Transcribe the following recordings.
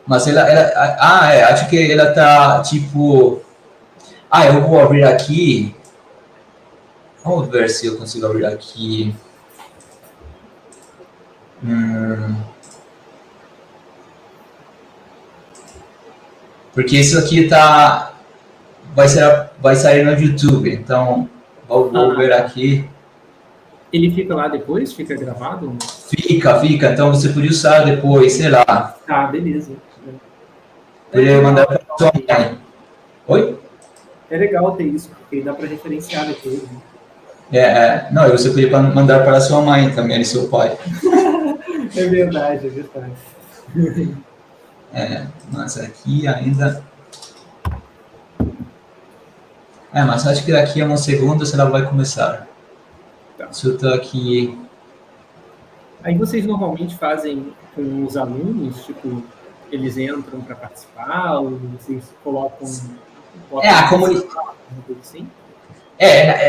Mas acho que ela tá, tipo... eu vou abrir aqui. Vamos ver se eu consigo abrir aqui. Porque isso aqui vai sair no YouTube, então vou ver aqui. Ele fica lá depois? Fica gravado? Fica. Então você podia usar depois, sei lá. Tá, beleza. Poderia mandar para sua mãe. Oi? É legal ter isso, porque dá para referenciar depois. Né? Não, você podia mandar para sua mãe também, e seu pai. É verdade. Mas aqui ainda... mas acho que daqui a um segundo ela vai começar. Tá. Se eu tô aqui... Aí vocês normalmente fazem com os alunos, tipo, eles entram para participar, ou vocês colocam... a comunidade... Assim?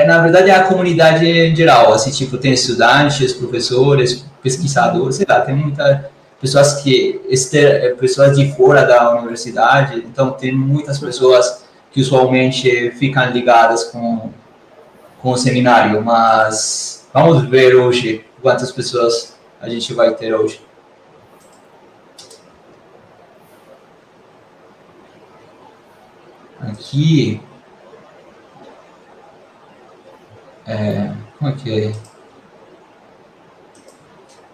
Na verdade é a comunidade em geral, assim, tipo, tem estudantes, professores, pesquisadores, sei lá, tem muitas pessoas pessoas de fora da universidade, então tem muitas pessoas que usualmente ficam ligadas com o seminário, mas vamos ver hoje quantas pessoas a gente vai ter hoje. Aqui... ok.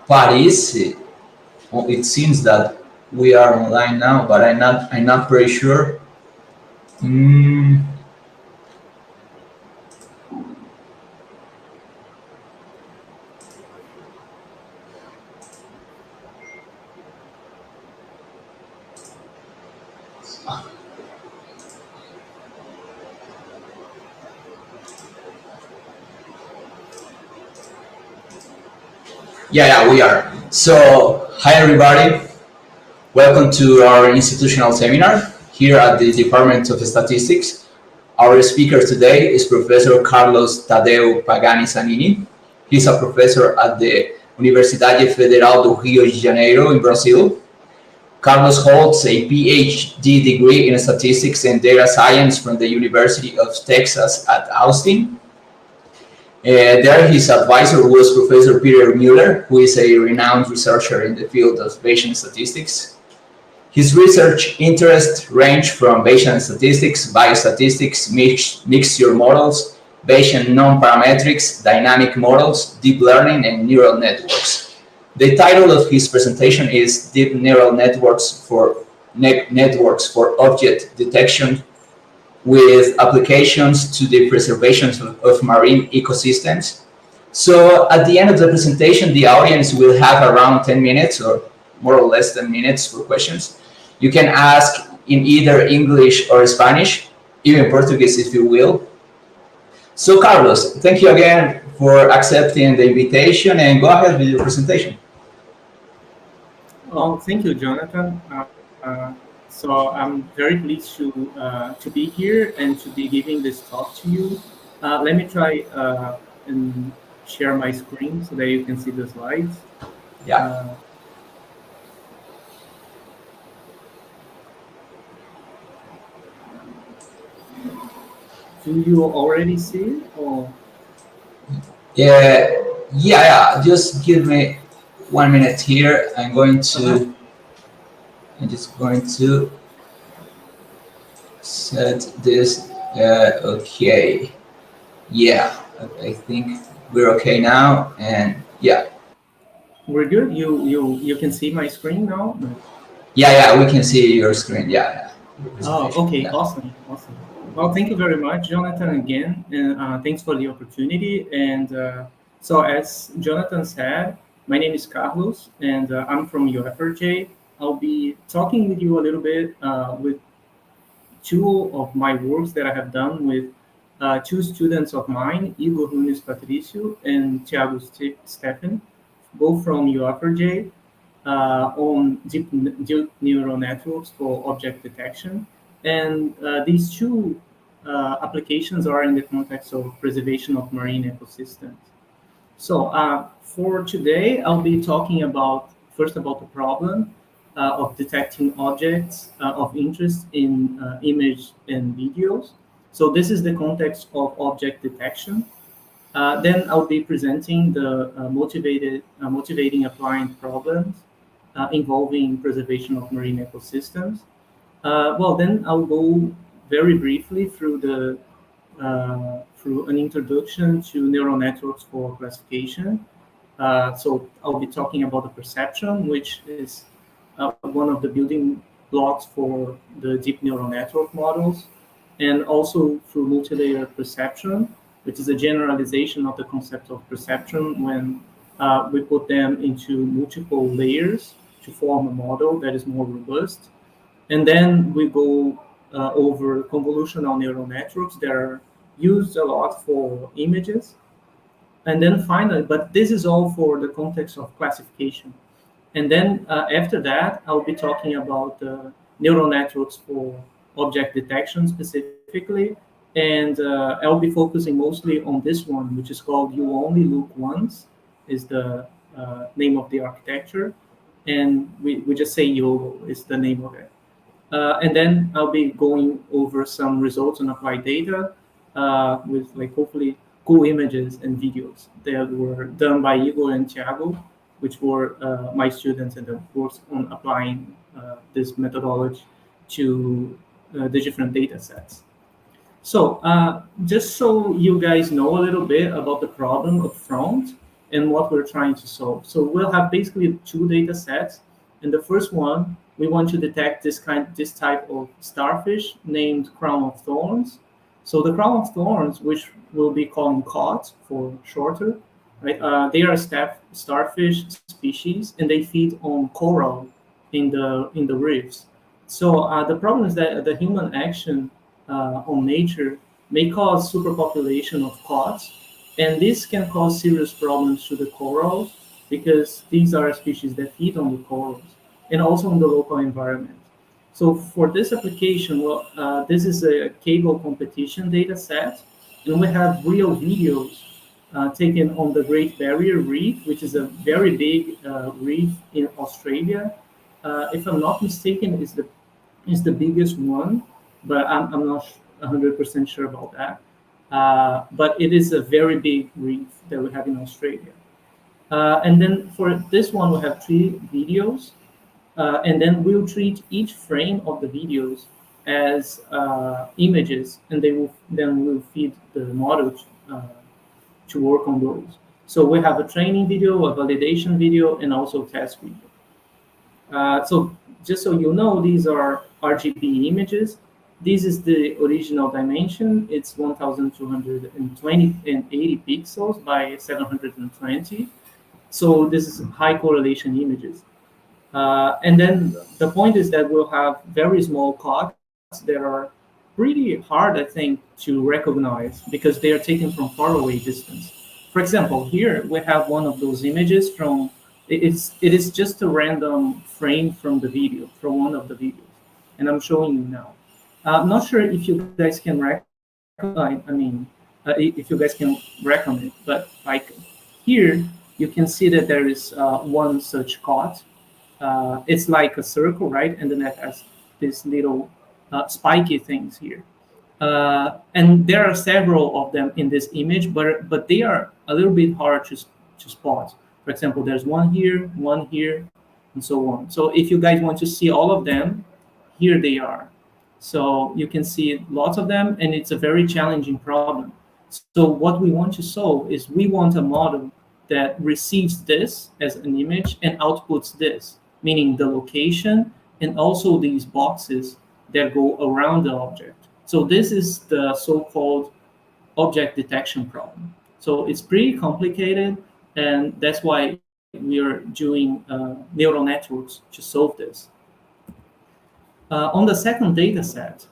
Parece, it seems that we are online now, but I'm not pretty sure. Yeah, we are. So, hi everybody. Welcome to our institutional seminar here at the Department of Statistics. Our speaker today is Professor Carlos Tadeu Pagani Zanini. He's a professor at the Universidade Federal do Rio de Janeiro in Brazil. Carlos holds a PhD degree in statistics and data science from the University of Texas at Austin. There, his advisor was Professor Peter Mueller, who is a renowned researcher in the field of Bayesian statistics. His research interests range from Bayesian statistics, biostatistics, mixture models, Bayesian non-parametrics, dynamic models, deep learning, and neural networks. The title of his presentation is Deep Neural Networks for Object Detection with applications to the preservation of marine ecosystems. So at the end of the presentation, the audience will have around 10 minutes or more or less 10 minutes for questions. You can ask in either English or Spanish, even Portuguese if you will. So Carlos, thank you again for accepting the invitation, and go ahead with your presentation. Well, thank you, Jonathan. So I'm very pleased to be here and to be giving this talk to you. Let me try and share my screen so that you can see the slides. Yeah. Do you already see it? Or? Yeah. Just give me 1 minute here. I'm just going to set this. Okay. Yeah, I think we're okay now, and yeah. We're good. You can see my screen now. Yeah, we can see your screen. Yeah. Oh, okay. Yeah. Awesome. Well, thank you very much, Jonathan, again, and thanks for the opportunity. And so, as Jonathan said, my name is Carlos, and I'm from UFRJ. I'll be talking with you a little bit with two of my works that I have done with two students of mine, Igor Nunes Patricio and Thiago Stephen, both from UFRJ, on deep neural networks for object detection. And these two applications are in the context of preservation of marine ecosystems. So for today, I'll be talking about the problem, of detecting objects of interest in image and videos. So this is the context of object detection. Then I'll be presenting the motivating applying problems involving preservation of marine ecosystems. Well, then I'll go very briefly through an introduction to neural networks for classification. So I'll be talking about the perception, which is one of the building blocks for the deep neural network models, and also through multi-layer perception, which is a generalization of the concept of perception when we put them into multiple layers to form a model that is more robust. And then we go over convolutional neural networks that are used a lot for images. And then finally, but this is all for the context of classification. And then after that, I'll be talking about neural networks for object detection specifically. And I'll be focusing mostly on this one, which is called You Only Look Once, is the name of the architecture. And we just say YOLO is the name of it. And then I'll be going over some results on applied data with like hopefully cool images and videos that were done by Igor and Thiago, which were my students and the course on applying this methodology to the different data sets. So just so you guys know a little bit about the problem up front and what we're trying to solve. So we'll have basically two data sets. In the first one, we want to detect this type of starfish named crown of thorns. So the crown of thorns, which we'll be calling cod for shorter, right? They are a starfish species, and they feed on coral in the reefs. So the problem is that the human action on nature may cause superpopulation of cods, and this can cause serious problems to the corals because these are species that feed on the corals and also in the local environment. So for this application, well, this is a cable competition data set, and we have real videos taken on the Great Barrier Reef, which is a very big reef in Australia. If I'm not mistaken, is the biggest one, but I'm not 100% sure about that. But it is a very big reef that we have in Australia. And then for this one, we have 3 videos. And then we'll treat each frame of the videos as images, and we'll feed the model to work on those. So we have a training video, a validation video, and also test video. So just so you know, these are RGB images. This is the original dimension. It's 1,220 and 80 pixels by 720. So this is high correlation images. And then the point is that we'll have very small cods that are pretty hard, I think, to recognize because they are taken from far away distance. For example, here we have one of those images from, it is just a random frame from the video, from one of the videos. And I'm showing you now. I'm not sure if you guys can if you guys can reckon it, but like here, you can see that there is one such cod. It's like a circle, right? And then it has these little spiky things here. And there are several of them in this image, but they are a little bit hard to spot. For example, there's one here, and so on. So if you guys want to see all of them, here they are. So you can see lots of them, and it's a very challenging problem. So what we want to solve is we want a model that receives this as an image and outputs this, meaning the location and also these boxes that go around the object. So this is the so-called object detection problem. So it's pretty complicated, and that's why we are doing neural networks to solve this. On the second data set,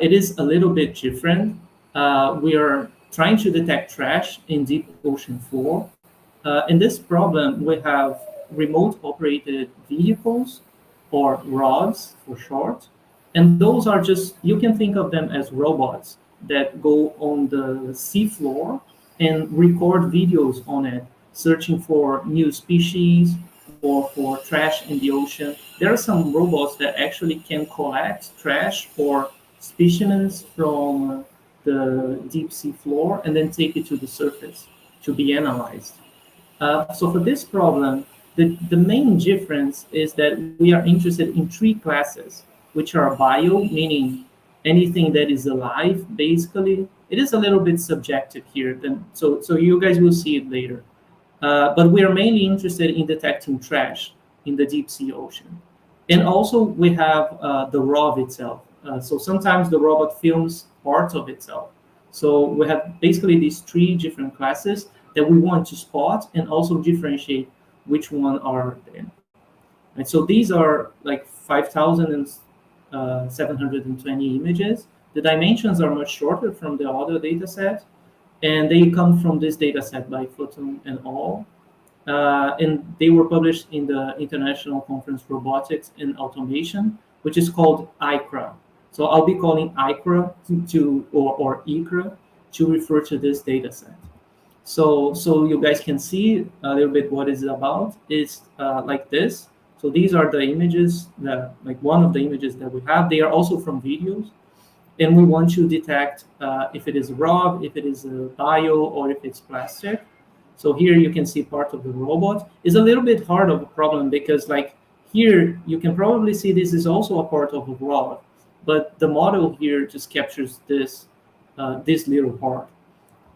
it is a little bit different. We are trying to detect trash in deep ocean floor. In this problem, we have remote operated vehicles, or rods for short. And those are just, you can think of them as robots that go on the seafloor and record videos on it, searching for new species or for trash in the ocean. There are some robots that actually can collect trash or specimens from the deep sea floor and then take it to the surface to be analyzed. So for this problem, the main difference is that we are interested in three classes, which are bio, meaning anything that is alive, basically. It is a little bit subjective here, so you guys will see it later. But we are mainly interested in detecting trash in the deep sea ocean. And also we have the ROV itself. So sometimes the robot films parts of itself. So we have basically these three different classes that we want to spot and also differentiate which one are them. And so these are like 5,720 images. The dimensions are much shorter from the other data set, and they come from this data set by Photon and all. And they were published in the International Conference Robotics and Automation, which is called ICRA. So I'll be calling ICRA or ICRA to refer to this data set. So you guys can see a little bit what it's about. It's like this. So these are the images that, like one of the images that we have. They are also from videos. And we want to detect if it is raw, if it is bio, or if it's plastic. So here you can see part of the robot. It's a little bit hard of a problem because like here you can probably see this is also a part of a rod, but the model here just captures this little part.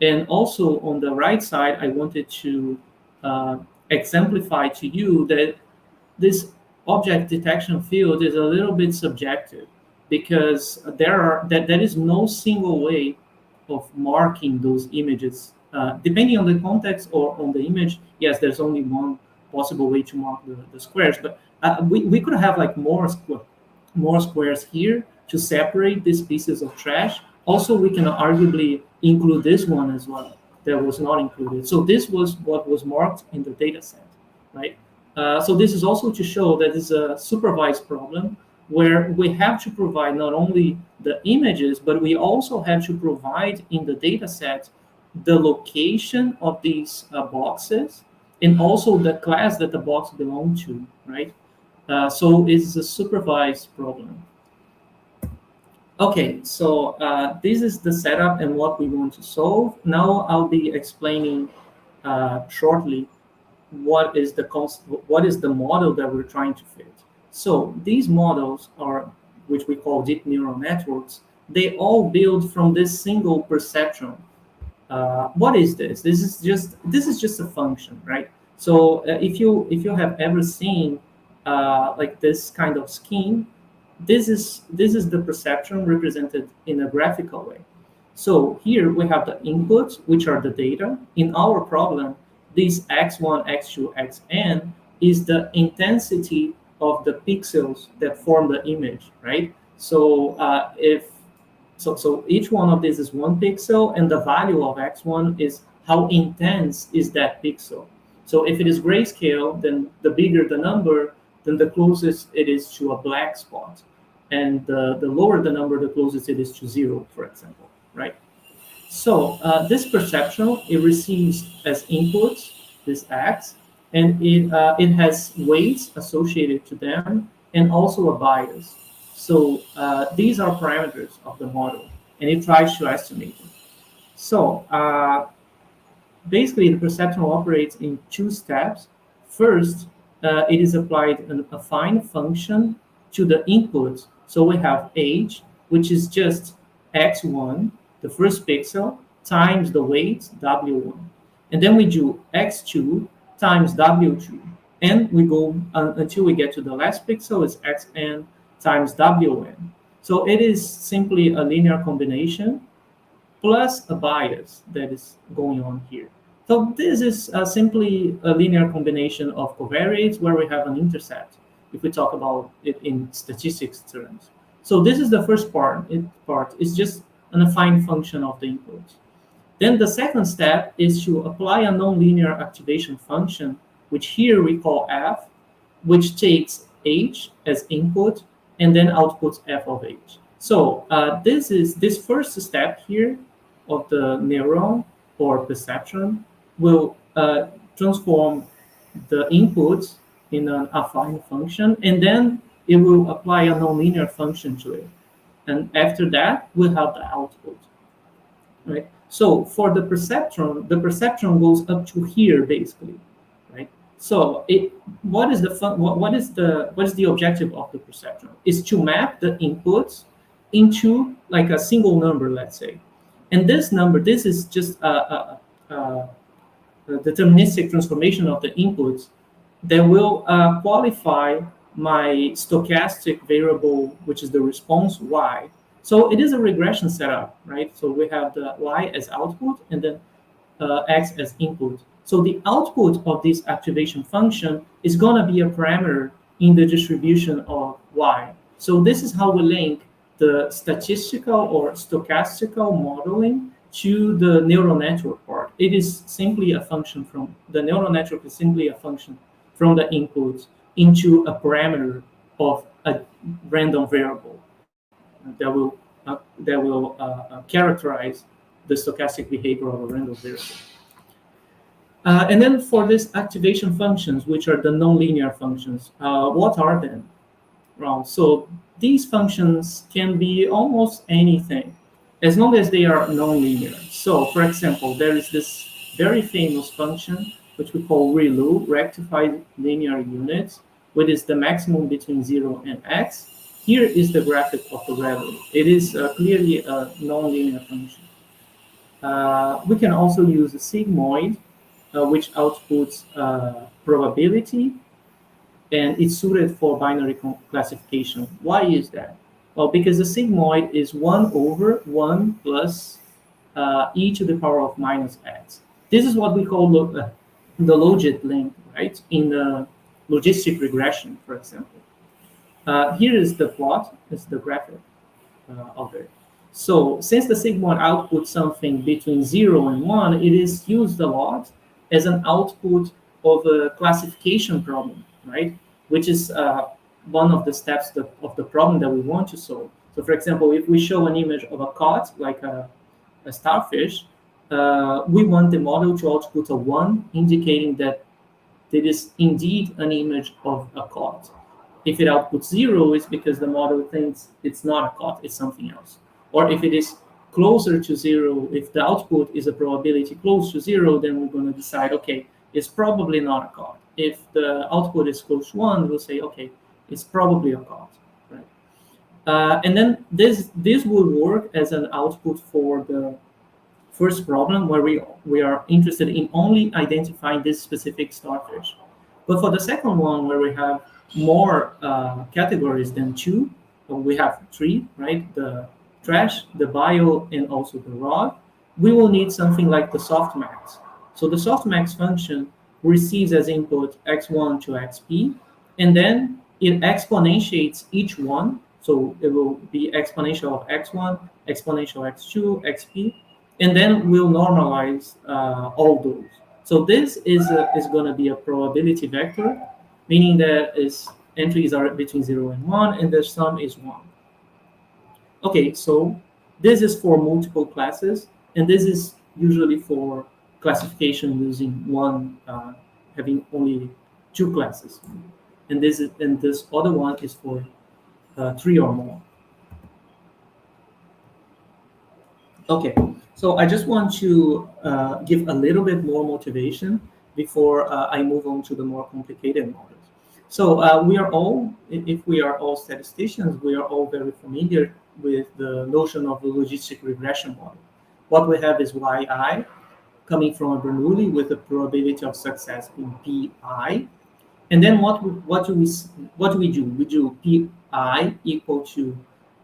And also on the right side, I wanted to exemplify to you that this object detection field is a little bit subjective because there is no single way of marking those images. Depending on the context or on the image, yes, there's only one possible way to mark the squares, but we could have like more squares here to separate these pieces of trash. Also, we can arguably include this one as well that was not included. So this was what was marked in the data set, right? So this is also to show that it's a supervised problem where we have to provide not only the images, but we also have to provide in the data set the location of these boxes and also the class that the box belongs to, right? So it's a supervised problem. Okay, so this is the setup and what we want to solve. Now I'll be explaining shortly what is the model that we're trying to fit. So these models are, which we call deep neural networks, they all build from this single perceptron. What is this? This is just a function, right? So if you have ever seen like this kind of scheme, this is the perceptron represented in a graphical way. So here we have the inputs, which are the data. In our problem, this x1, x2, xn is the intensity of the pixels that form the image, right? So so each one of these is 1 pixel, and the value of x1 is how intense is that pixel. So if it is grayscale, then the bigger the number, then the closest it is to a black spot. And the lower the number, the closest it is to 0, for example, right? So this perceptron, it receives as inputs this x, and it has weights associated to them and also a bias. So these are parameters of the model, and it tries to estimate it. So basically, the perceptron operates in 2 steps. First, it is applied an affine function to the input. So we have age, which is just x1, the first pixel, times the weight, w1. And then we do x2 times w2. And we go until we get to the last pixel, is xn times wn. So it is simply a linear combination plus a bias that is going on here. So this is simply a linear combination of covariates where we have an intercept, if we talk about it in statistics terms. So this is the first part. It's just an affine function of the input. Then the second step is to apply a nonlinear activation function, which here we call f, which takes h as input and then outputs f of h. So this first step here of the neuron or perceptron will transform the inputs in an affine function, and then it will apply a nonlinear function to it. And after that, we'll have the output, right? So for the perceptron goes up to here basically, right? So what is the objective of the perceptron? Is to map the inputs into like a single number, let's say. And this number, this is just a deterministic transformation of the inputs that will qualify my stochastic variable, which is the response y. So it is a regression setup, right? So we have the y as output and then x as input. So the output of this activation function is going to be a parameter in the distribution of y. So this is how we link the statistical or stochastical modeling to the neural network part. It is simply a function from the neural network is simply a function from the inputs into a parameter of a random variable that will characterize the stochastic behavior of a random variable. And then for these activation functions, which are the nonlinear functions, what are them? Well, so these functions can be almost anything, as long as they are nonlinear. So, for example, there is this very famous function, which we call ReLU, rectified linear units, which is the maximum between 0 and x. Here is the graphic of the value. It is clearly a nonlinear function. We can also use a sigmoid, which outputs probability, and it's suited for binary classification. Why is that? Well, because the sigmoid is 1 over 1 plus e to the power of minus x. This is what we call the logit link, right? In the logistic regression, for example. Here is the plot, it's the graphic of it. So since the sigmoid outputs something between 0 and 1, it is used a lot as an output of a classification problem, right? Which is one of the steps of the problem that we want to solve. So for example, if we show an image of a cod, like a starfish, we want the model to output a 1, indicating that it is indeed an image of a cod. If it outputs 0, it's because the model thinks it's not a cod, it's something else. Or if it is closer to 0, if the output is a probability close to 0, then we're going to decide, okay, it's probably not a cod. If the output is close to 1, we'll say, okay, it's probably a cod, right? And then this will work as an output for the first problem, where we are interested in only identifying this specific starfish. But for the second one, where we have more categories than 2, we have 3, right? The trash, the bio, and also the rod. We will need something like the softmax. So the softmax function receives as input x1 to xp, and then it exponentiates each one. So it will be exponential of x1, exponential x2, xp, and then we'll normalize all those. So this is going to be a probability vector, meaning that its entries are between 0 and 1, and the sum is 1. Okay, so this is for multiple classes, and this is usually for classification using one, having only 2 classes. And this other one is for 3 or more. Okay, so I just want to give a little bit more motivation before I move on to the more complicated models. So we are all, if we are all statisticians, we are all very familiar with the notion of the logistic regression model. What we have is yi coming from a Bernoulli with a probability of success being pi. And then what do we do? We do pi equal to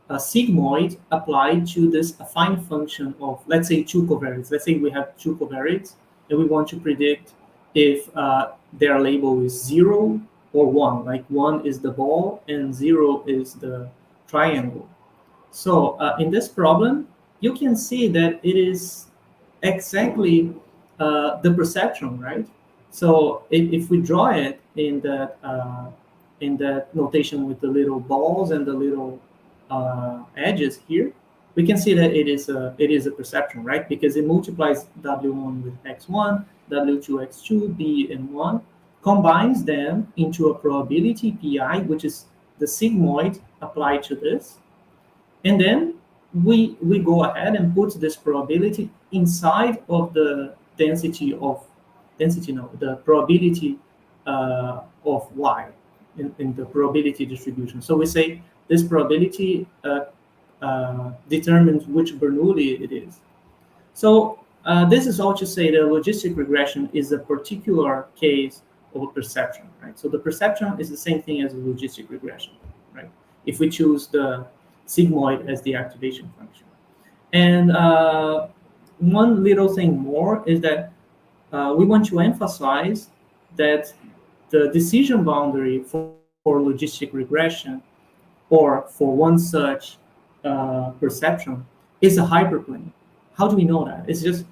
a sigmoid applied to this affine function of, let's say, 2 covariates. Let's say we have 2 covariates, and we want to predict if their label is 0 or 1. Like 1 is the ball and 0 is the triangle. So in this problem, you can see that it is exactly the perceptron, right? So if we draw it in that notation with the little balls and the little edges here, we can see that it is a perceptron, right? Because it multiplies W1 with X1, W2, X2, B, and 1, combines them into a probability pi, which is the sigmoid applied to this. And then we go ahead and put this probability inside of the the probability of y in the probability distribution. So we say this probability determines which Bernoulli it is. So this is all to say that logistic regression is a particular case of a perception, right? So the perception is the same thing as a logistic regression, right? If we choose the sigmoid as the activation function. And one little thing more is that we want to emphasize that the decision boundary for logistic regression or for one such perception is a hyperplane. How do we know that? It's just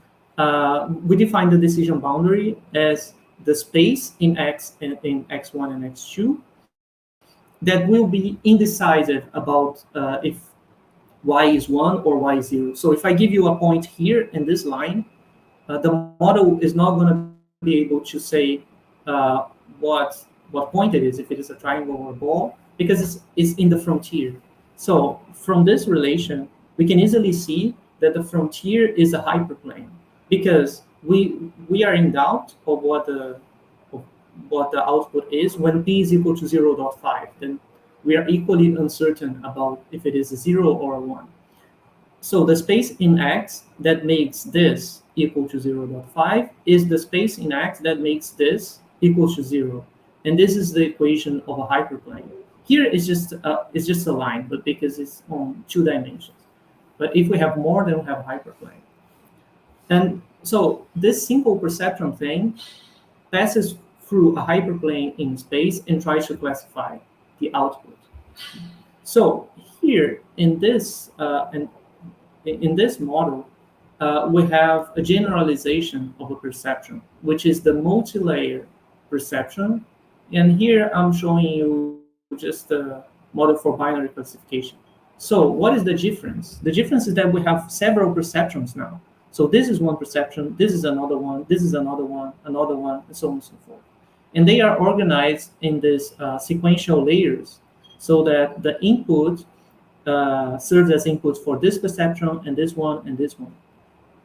we define the decision boundary as the space in X and in X1 and X2 that will be indecisive about if Y is 1 or Y is 0. So if I give you a point here in this line, the model is not going to be able to say what point it is, if it is a triangle or a ball, because it's in the frontier. So from this relation, we can easily see that the frontier is a hyperplane, because we are in doubt of what the output is when p is equal to 0.5. Then we are equally uncertain about if it is a 0 or a 1. So the space in X that makes this equal to 0.5 is the space in X that makes this equal to 0. And this is the equation of a hyperplane. Here it's just a line, but because it's on 2 dimensions. But if we have more, then we have a hyperplane. And so this simple perception thing passes through a hyperplane in space and tries to classify the output. So here in this model, we have a generalization of a perception, which is the multi-layer perception. And here I'm showing you just a model for binary classification. So what is the difference? The difference is that we have several perceptions now. So this is one perception, this is another one, this is another one, and so on and so forth. And they are organized in this sequential layers, so that the input serves as inputs for this perception and this one and this one.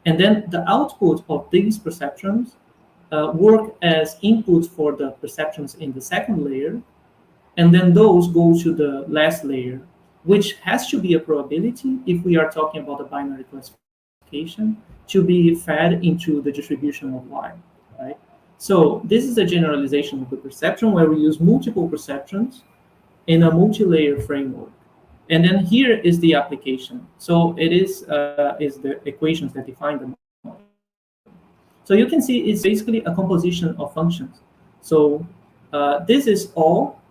And then the output of these perceptions work as inputs for the perceptions in the second layer, and then those go to the last layer, which has to be a probability if we are talking about a binary classification to be fed into the distribution of y, right? So this is a generalization of the perception where we use multiple perceptions in a multi-layer framework. And then here is the application. So it is the equations that define the model. So you can see it's basically a composition of functions. So this is all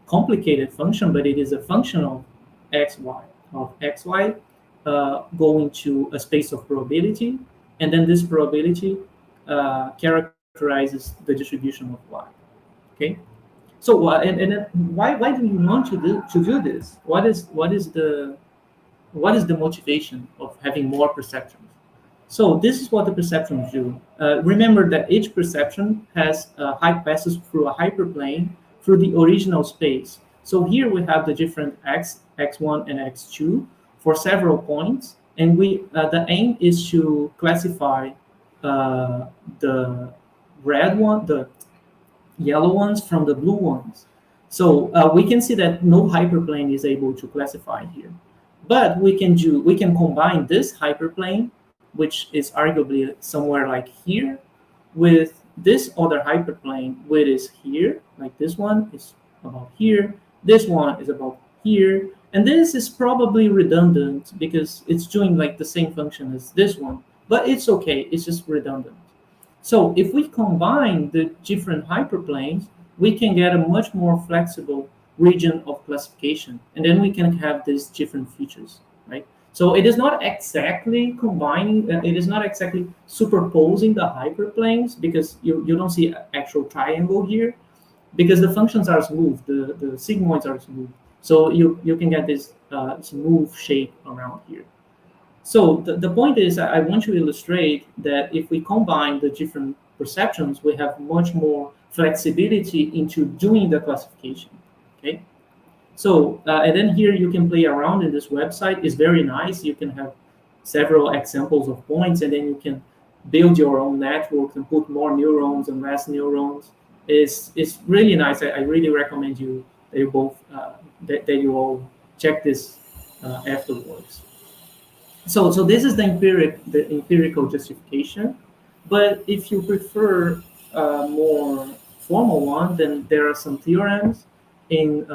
complicated function, but it is a function of xy going to a space of probability, and then this probability characterizes the distribution of y. Okay. So why do you want to do this? What is the motivation of having more perceptions? So this is what the perceptions do. Remember that each perception passes through a hyperplane through the original space. So here we have the different x1 and x2 for several points, and the aim is to classify the red one, the yellow ones from the blue ones. So we can see that no hyperplane is able to classify here, but we can combine this hyperplane, which is arguably somewhere like here, with this other hyperplane, which is here, like this one is about here, this one is about here, and this is probably redundant because it's doing like the same function as this one, but it's okay, it's just redundant. So if we combine the different hyperplanes, we can get a much more flexible region of classification, and then we can have these different features, right? So it is not exactly combining, it is not exactly superposing the hyperplanes, because you don't see an actual triangle here, because the functions are smooth, the sigmoids are smooth. So you can get this smooth shape around here. So the point is, I want to illustrate that if we combine the different perceptions, we have much more flexibility into doing the classification, okay? So, and then here you can play around in this website. It's very nice. You can have several examples of points, and then you can build your own network and put more neurons and less neurons. It's really nice. I really recommend you that you both that you all check this afterwards. So this is the empirical justification. But if you prefer a more formal one, then there are some theorems in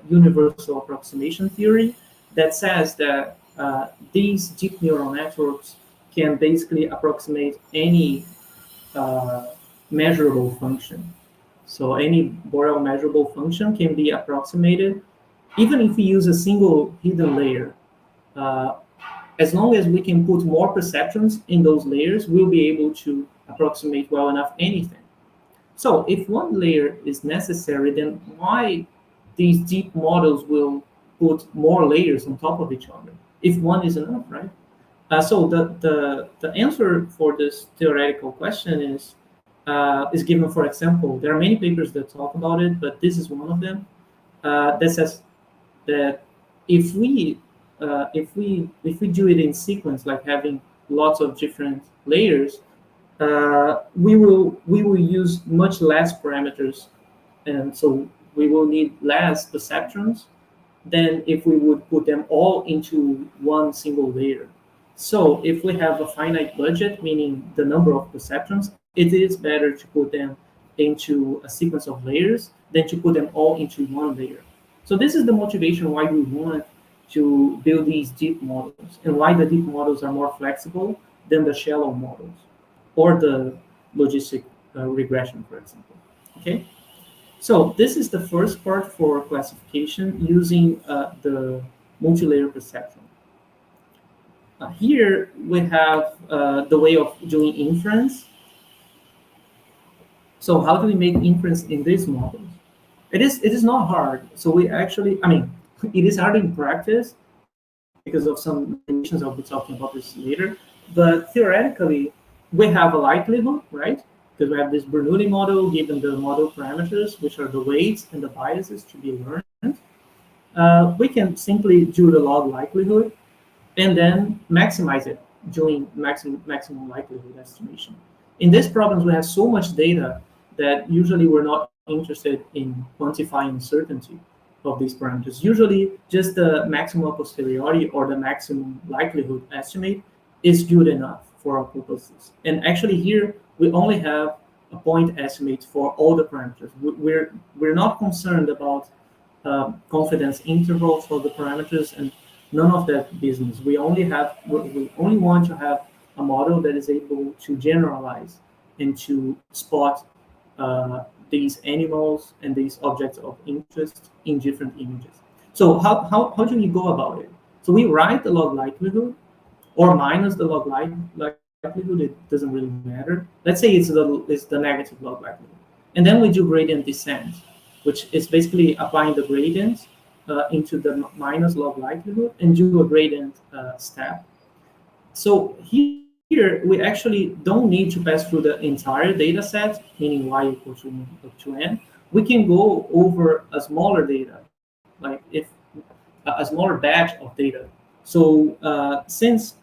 universal approximation theory that says that these deep neural networks can basically approximate any measurable function. So any Borel measurable function can be approximated, even if we use a single hidden layer. As long as we can put more perceptrons in those layers, we'll be able to approximate well enough anything. So if one layer is necessary, then why these deep models will put more layers on top of each other if one is enough, right? So the answer for this theoretical question is given. For example, there are many papers that talk about it, but this is one of them that says that if we do it in sequence, like having lots of different layers, we will use much less parameters, and so we will need less perceptrons than if we would put them all into one single layer. So if we have a finite budget, meaning the number of perceptrons, it is better to put them into a sequence of layers than to put them all into one layer. So this is the motivation why we want to build these deep models, and why the deep models are more flexible than the shallow models or the logistic regression, for example. Okay, so this is the first part for classification using the multi-layer perceptron. Here we have the way of doing inference. So how do we make inference in these models? It is not hard. So we actually, I mean, it is hard in practice because of some limitations. I'll be talking about this later. But theoretically, we have a likelihood, right? Because we have this Bernoulli model given the model parameters, which are the weights and the biases to be learned. We can simply do the log likelihood and then maximize it doing maximum likelihood estimation. In these problems, we have so much data that usually we're not interested in quantifying certainty of these parameters. Usually, just the maximum a posteriori or the maximum likelihood estimate is good enough for our purposes. And actually here, we only have a point estimate for all the parameters. We're not concerned about confidence intervals for the parameters and none of that business. We only want to have a model that is able to generalize and to spot these animals and these objects of interest in different images. So how do we go about it? So we write the log likelihood or minus the log likelihood, it doesn't really matter. Let's say it's the negative log likelihood. And then we do gradient descent, which is basically applying the gradient into the minus log likelihood and do a gradient step. So here we actually don't need to pass through the entire data set, meaning y equal to 1 up to n. We can go over a smaller data, like if a smaller batch of data. So since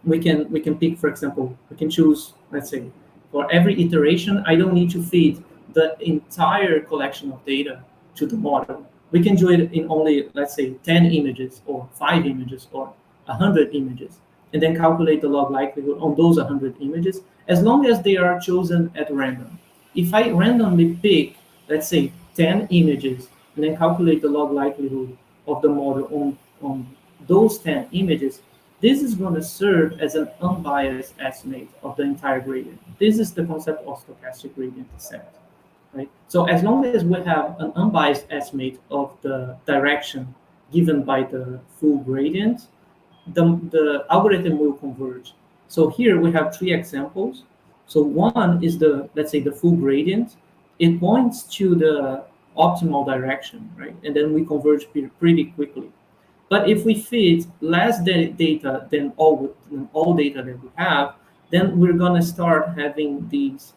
we can pick, for example, we can choose, let's say, for every iteration, I don't need to feed the entire collection of data to the model. We can do it in only, let's say, 10 images or 5 images or 100 images, and then calculate the log likelihood on those 100 images, as long as they are chosen at random. If I randomly pick, let's say, 10 images, and then calculate the log likelihood of the model on those 10 images, this is going to serve as an unbiased estimate of the entire gradient. This is the concept of stochastic gradient descent, right? So as long as we have an unbiased estimate of the direction given by the full gradient, the algorithm will converge. So here we have 3 examples. So one is let's say the full gradient. It points to the optimal direction, right? And then we converge pretty quickly. But if we feed less data than all data that we have, then we're gonna start having these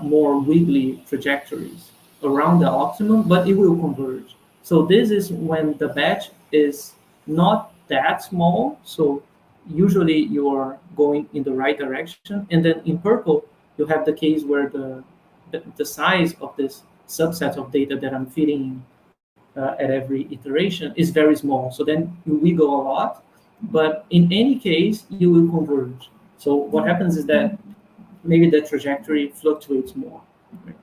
more wiggly trajectories around the optimum, but it will converge. So this is when the batch is not that small. So usually you're going in the right direction. And then in purple, you have the case where the size of this subset of data that I'm feeding in at every iteration is very small. So then you wiggle a lot, but in any case, you will converge. So what happens is that maybe the trajectory fluctuates more. Right?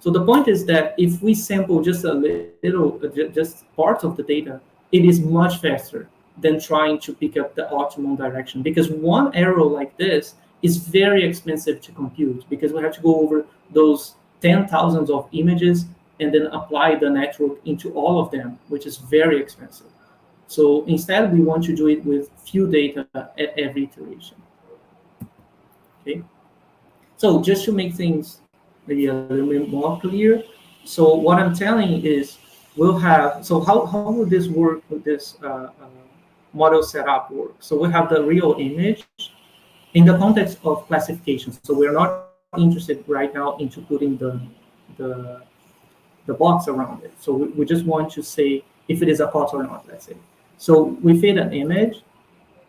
So the point is that if we sample just a little, just parts of the data, it is much faster than trying to pick up the optimum direction, because one arrow like this is very expensive to compute, because we have to go over those 10,000s of images and then apply the network into all of them, which is very expensive. So instead, we want to do it with few data at every iteration. Okay. So just to make things maybe a little bit more clear, so what I'm telling is we'll have, so how would this work with this model setup work? So we have the real image in the context of classification. So we're not interested right now into putting the box around it. So we just want to say if it is a cut or not, let's say. So we feed an image.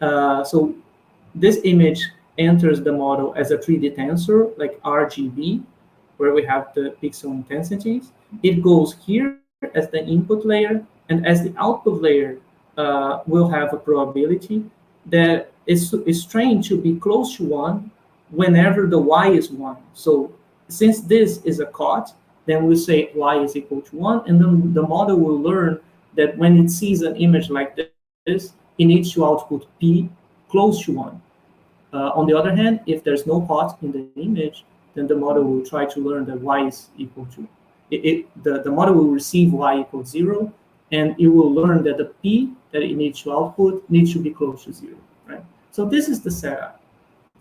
So this image enters the model as a 3D tensor, like RGB, where we have the pixel intensities. It goes here as the input layer, and as the output layer, we'll have a probability that is trained to be close to 1 whenever the y is 1. So since this is a cut, then we say y is equal to 1, and then the model will learn that when it sees an image like this, it needs to output p close to 1. On the other hand, if there's no cut in the image, then the model will try to learn that y is equal to, the model will receive y equals 0, and it will learn that the p that it needs to output needs to be close to 0, right? So this is the setup.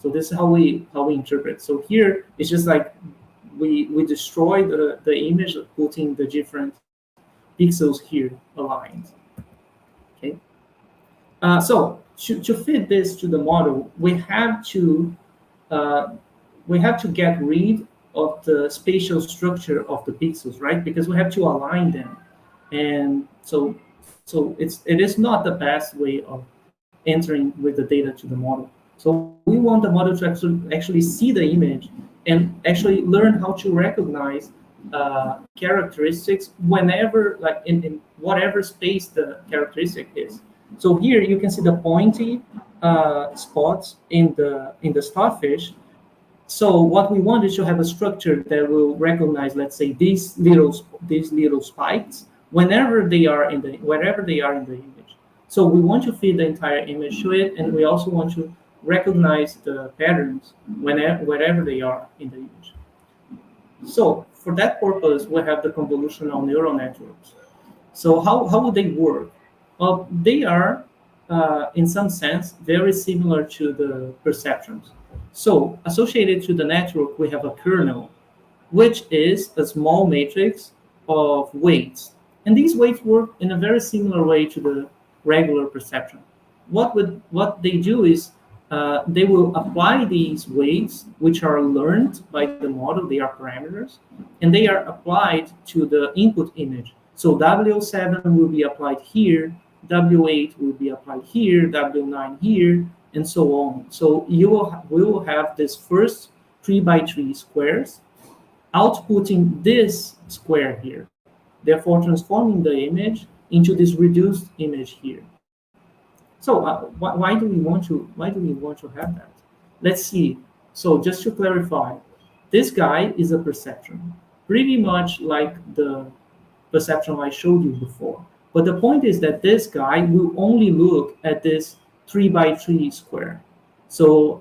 So this is how we interpret. So here it's just like we destroy the image, putting the different pixels here aligned. Okay. So to fit this to the model, we have to get rid of the spatial structure of the pixels, right? Because we have to align them, and so it is not the best way of entering with the data to the model. So we want the model to actually see the image and actually learn how to recognize characteristics whenever, like in whatever space the characteristic is. So here you can see the pointy spots in the starfish. So what we want is to have a structure that will recognize, let's say, these little spikes wherever they are in the image. So we want to feed the entire image to it, and we also want to recognize the patterns wherever they are in the image. So for that purpose, we have the convolutional neural networks. So how would they work? Well, they are, in some sense, very similar to the perceptrons. So associated to the network, we have a kernel, which is a small matrix of weights. And these weights work in a very similar way to the regular perceptron. What they do is they will apply these weights, which are learned by the model, they are parameters, and they are applied to the input image. So W07 will be applied here, W8 will be applied here, W9 here, and so on. So we will have this first 3x3 squares outputting this square here, therefore transforming the image into this reduced image here. So why do we want to have that? Let's see. So just to clarify, this guy is a perceptron, pretty much like the perceptron I showed you before. But the point is that this guy will only look at this 3x3 square. So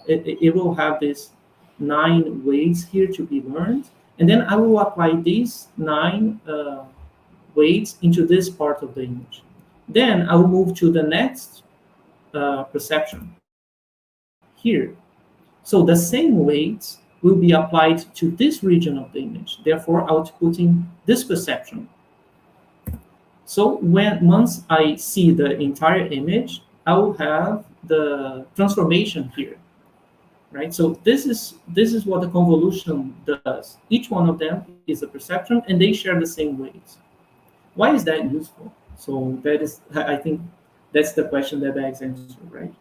it will have this 9 weights here to be learned, and then I will apply these 9 weights into this part of the image. Then I will move to the next perceptron here. So the same weights will be applied to this region of the image, therefore outputting this perceptron. So once I see the entire image, I will have the transformation here, right? So this is what the convolution does. Each one of them is a perceptron, and they share the same weights. Why is that useful? So that is, I think, that's the question that begs answer, right?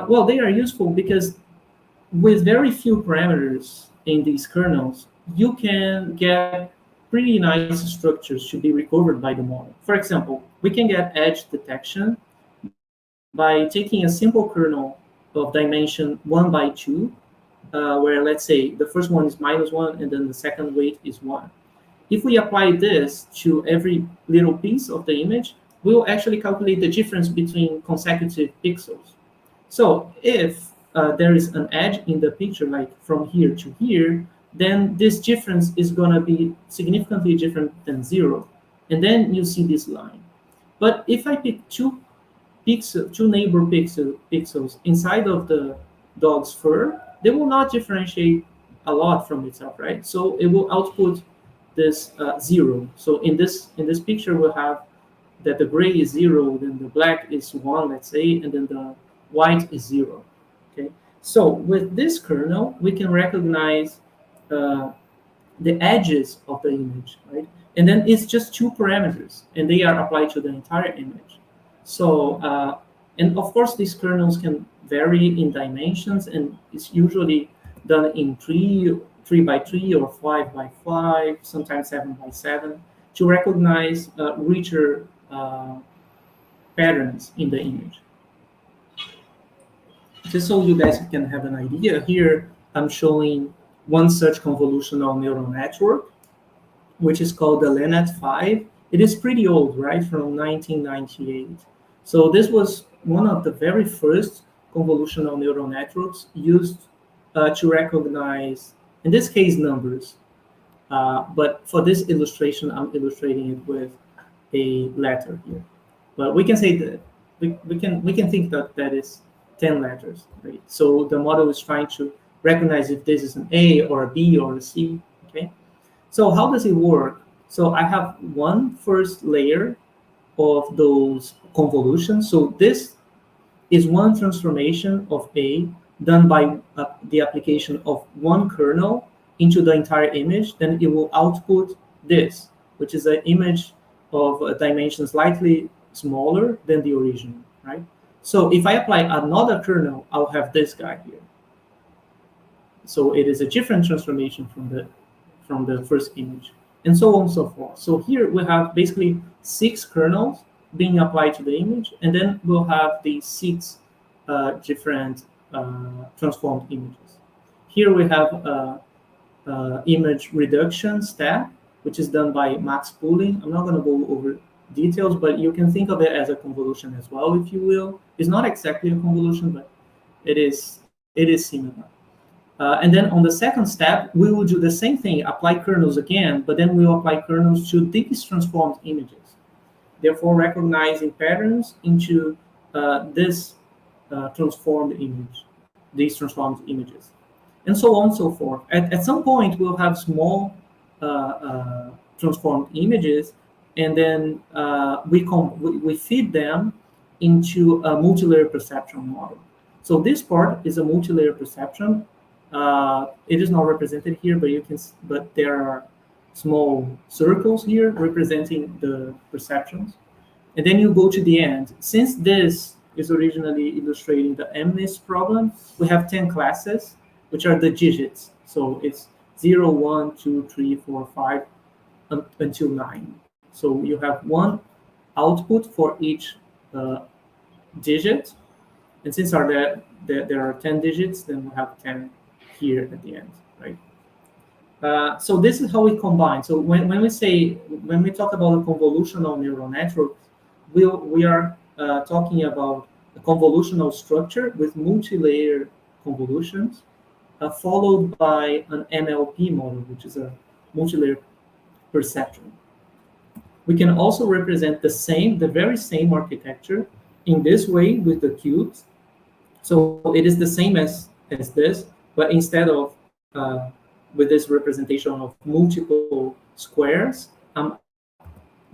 Well, they are useful because with very few parameters in these kernels, you can get pretty nice structures to be recovered by the model. For example, we can get edge detection by taking a simple kernel of dimension 1 by 2, where let's say the first one is -1 and then the second weight is 1. If we apply this to every little piece of the image, we'll actually calculate the difference between consecutive pixels. So if there is an edge in the picture, like from here to here, then this difference is going to be significantly different than 0. And then you see this line. But if I pick two neighbor pixels inside of the dog's fur, they will not differentiate a lot from itself, right? So it will output this 0. So in this picture, we'll have that the gray is 0, then the black is 1, let's say, and then the white is 0. Okay. So with this kernel, we can recognize the edges of the image, right? And then it's just 2 parameters, and they are applied to the entire image. So, and of course, these kernels can vary in dimensions, and it's usually done in 3 by 3 or 5 by 5, sometimes 7 by 7, to recognize richer patterns in the image. Just so you guys can have an idea, here I'm showing one such convolutional neural network, which is called the LeNet-5. It is pretty old, right, from 1998. So this was one of the very first convolutional neural networks used to recognize, in this case, numbers. But for this illustration, I'm illustrating it with a letter here. But we can say that we can think that that is 10 letters, right? So the model is trying to recognize if this is an A or a B or a C, okay? So how does it work? So I have one first layer of those convolutions. So this is one transformation of A done by the application of one kernel into the entire image. Then it will output this, which is an image of a dimension slightly smaller than the original, right? So if I apply another kernel, I'll have this guy here. So it is a different transformation from the first image, and so on and so forth. So here we have basically 6 kernels being applied to the image, and then we'll have these 6 different transformed images. Here we have image reduction step, which is done by max pooling. I'm not going to go over details, but you can think of it as a convolution as well, if you will. It's not exactly a convolution, but it is similar. And then on the second step, we will do the same thing, apply kernels again, but then we'll apply kernels to these transformed images, therefore recognizing patterns into this transformed image, these transformed images, and so on and so forth. At some point, we'll have small transformed images, and then we feed them into a multi-layer perceptron model. So this part is a multi-layer perceptron. It is not represented here, but there are small circles here representing the perceptions. And then you go to the end. Since this is originally illustrating the MNIST problem, we have 10 classes, which are the digits. So it's 0, 1, 2, 3, 4, 5, until 9. So you have one output for each digit. And since there are 10 digits, then we have 10 here at the end, right? So this is how we combine. So when we talk about a convolutional neural network, we are talking about a convolutional structure with multi-layer convolutions, followed by an MLP model, which is a multi-layer perceptron. We can also represent the very same architecture in this way with the cubes. So it is the same as this, but instead of with this representation of multiple squares, I'm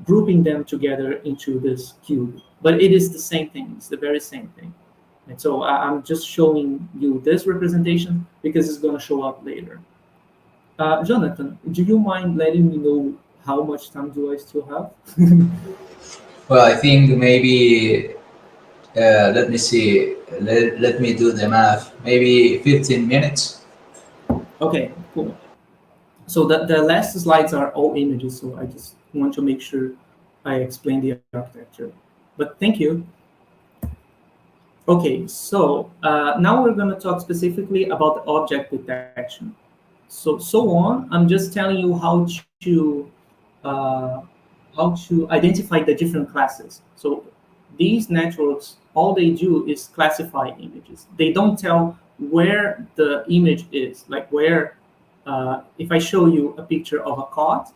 grouping them together into this cube. But it is the same thing. It's the very same thing. And so I'm just showing you this representation because it's going to show up later. Jonathan, do you mind letting me know how much time do I still have? Well, I think maybe, let me see, let me do the math. Maybe 15 minutes. Okay, cool. So the last slides are all images, so I just want to make sure I explain the architecture. But thank you. Okay, so now we're going to talk specifically about the object detection. So on, I'm just telling you uh, how to identify the different classes. So these networks, all they do is classify images. They don't tell where the image is, like where, if I show you a picture of a cot,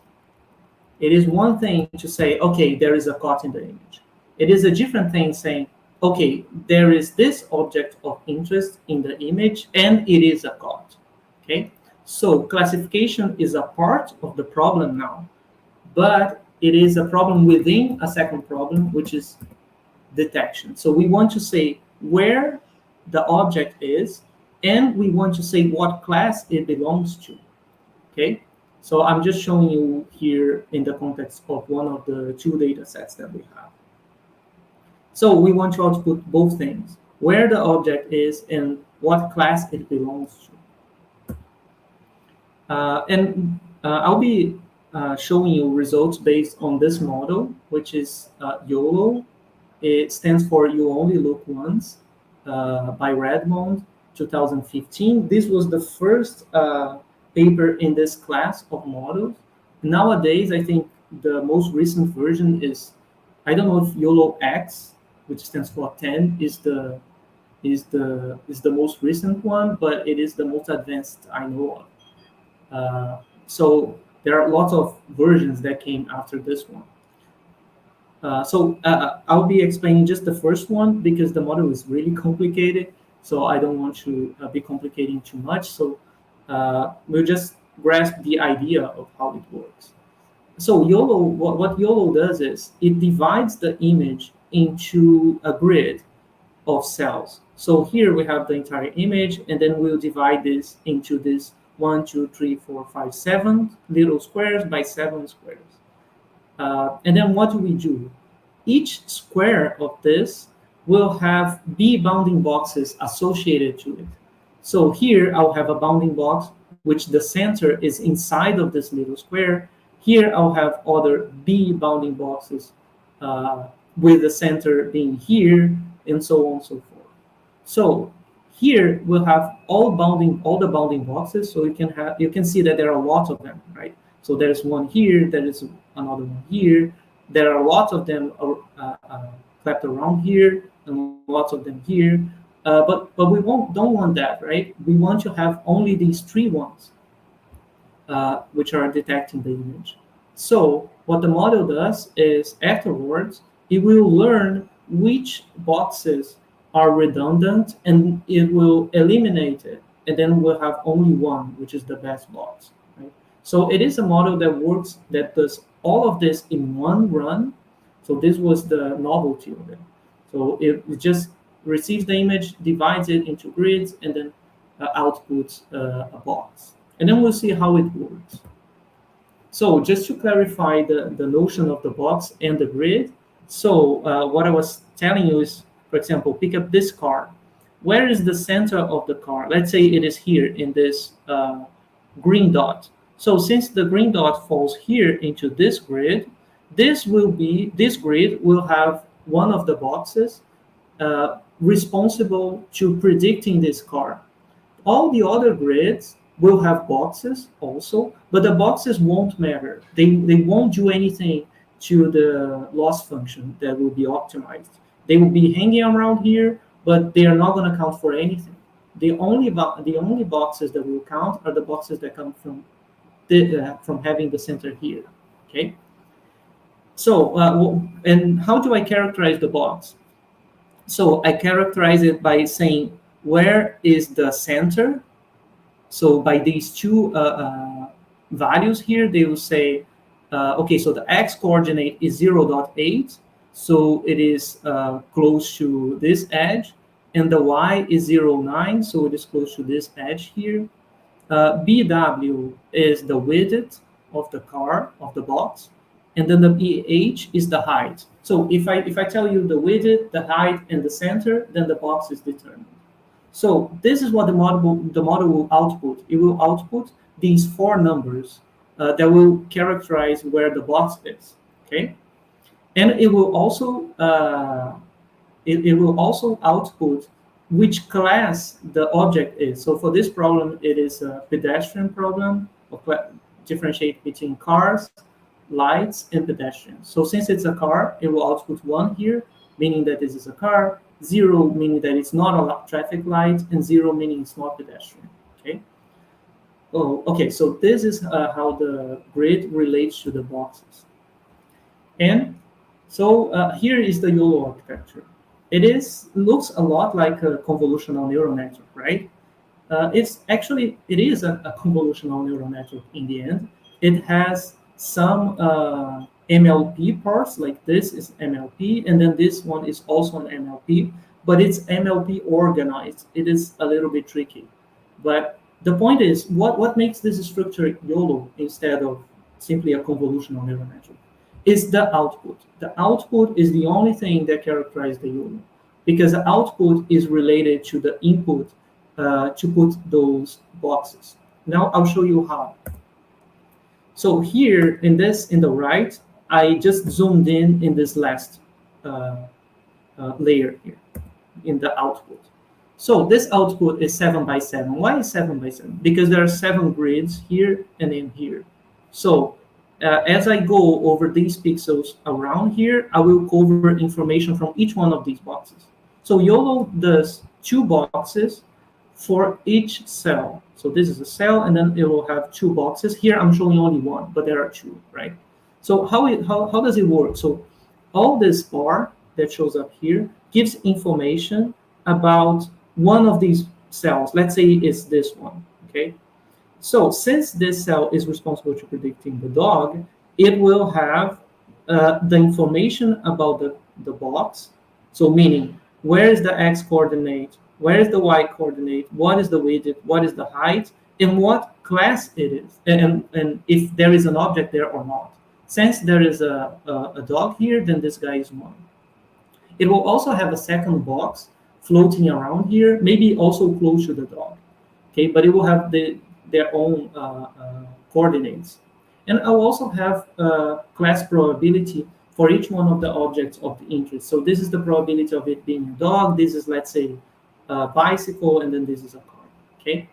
it is one thing to say, okay, there is a cot in the image. It is a different thing saying, okay, there is this object of interest in the image and it is a cot, okay? So classification is a part of the problem now, but it is a problem within a second problem, which is detection. So we want to say where the object is, and we want to say what class it belongs to, okay? So I'm just showing you here in the context of one of the two data sets that we have. So we want to output both things, where the object is and what class it belongs to. I'll be showing you results based on this model, which is YOLO. It stands for You Only Look Once, by Redmond, 2015. This was the first paper in this class of models. Nowadays, I think the most recent version is, I don't know if YOLO X, which stands for 10, is the most recent one, but it is the most advanced I know of. So there are lots of versions that came after this one. I'll be explaining just the first one because the model is really complicated. So I don't want to be complicating too much. So we'll just grasp the idea of how it works. So YOLO, what YOLO does is it divides the image into a grid of cells. So here we have the entire image, and then we'll divide this into this 1, 2, 3, 4, 5, 7 little squares by 7 squares. And then what do we do? Each square of this will have B bounding boxes associated to it. So here I'll have a bounding box, which the center is inside of this little square. Here I'll have other B bounding boxes with the center being here, and so on and so forth. So here we'll have all the bounding boxes. So you can see that there are lots of them, right? So there's one here, there is another one here. There are lots of them clapped around here, and lots of them here. But we don't want that, right? We want to have only these 3 ones, which are detecting the image. So what the model does is afterwards, it will learn which boxes are redundant, and it will eliminate it. And then we'll have only one, which is the best box. So it is a model that does all of this in one run. So this was the novelty of it. So it just receives the image, divides it into grids, and then outputs a box. And then we'll see how it works. So just to clarify the notion of the box and the grid. So what I was telling you is, for example, pick up this car. Where is the center of the car? Let's say it is here in this green dot. So since the green dot falls here into this grid, this grid will have one of the boxes responsible to predicting this car. All the other grids will have boxes also, but the boxes won't matter. They won't do anything to the loss function that will be optimized. They will be hanging around here, but they are not going to count for anything. The only boxes that will count are the boxes that come from having the center here, okay? So, and how do I characterize the box? So I characterize it by saying, where is the center? So by these 2 values here, they will say, okay, so the x coordinate is 0.8, so it is close to this edge. and the y is 0.9, so it is close to this edge here. BW is the width of the car, of the box, and then the BH is the height. So if I tell you the width, the height, and the center, then the box is determined. So this is what the model will output. It will output these 4 numbers that will characterize where the box is. Okay, and it will also output which class the object is. So for this problem, it is a pedestrian problem, differentiate between cars, lights, and pedestrians. So since it's a car, it will output 1 here, meaning that this is a car, 0 meaning that it's not a traffic light, and 0 meaning it's not pedestrian. Okay. Oh, okay. So this is how the grid relates to the boxes. And so here is the YOLO architecture. It looks a lot like a convolutional neural network, right? It is a convolutional neural network in the end. It has some MLP parts, like this is MLP, and then this one is also an MLP, but it's MLP organized. It is a little bit tricky. But the point is, what makes this structure YOLO instead of simply a convolutional neural network is the output. The output is the only thing that characterizes the YOLO, because the output is related to the input to put those boxes. Now I'll show you how. So here in the right, I just zoomed in this last layer here in the output. So this output is 7 by 7. Why is 7 by 7? Because there are 7 grids here and in here. So as I go over these pixels around here, I will cover information from each one of these boxes. So YOLO does 2 boxes for each cell. So this is a cell, and then it will have 2 boxes. Here I'm showing only 1, but there are 2, right? So how does it work? So all this bar that shows up here gives information about one of these cells. Let's say it's this one, okay? So since this cell is responsible to predicting the dog, it will have the information about the box. So meaning, where is the X coordinate? Where is the Y coordinate? What is the width? What is the height? And what class it is? And if there is an object there or not. Since there is a dog here, then this guy is 1. It will also have a second box floating around here, maybe also close to the dog. Okay, but it will have their own coordinates. And I'll also have class probability for each one of the objects of the interest. So this is the probability of it being a dog. This is, let's say, a bicycle, and then this is a car. Okay.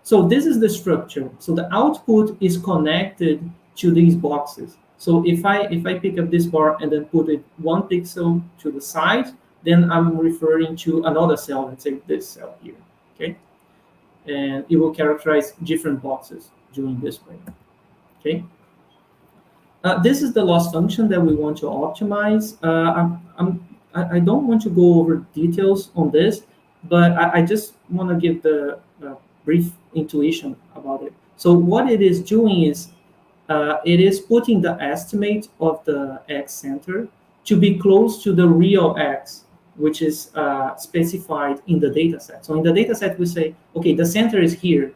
So this is the structure. So the output is connected to these boxes. So if I pick up this bar and then put it 1 pixel to the side, then I'm referring to another cell. Let's say this cell here. Okay. And it will characterize different boxes doing this way. Okay. This is the loss function that we want to optimize. I don't want to go over details on this, but I just want to give the brief intuition about it. So what it is doing is it is putting the estimate of the X center to be close to the real X, which is specified in the data set. So in the data set, we say, okay, the center is here.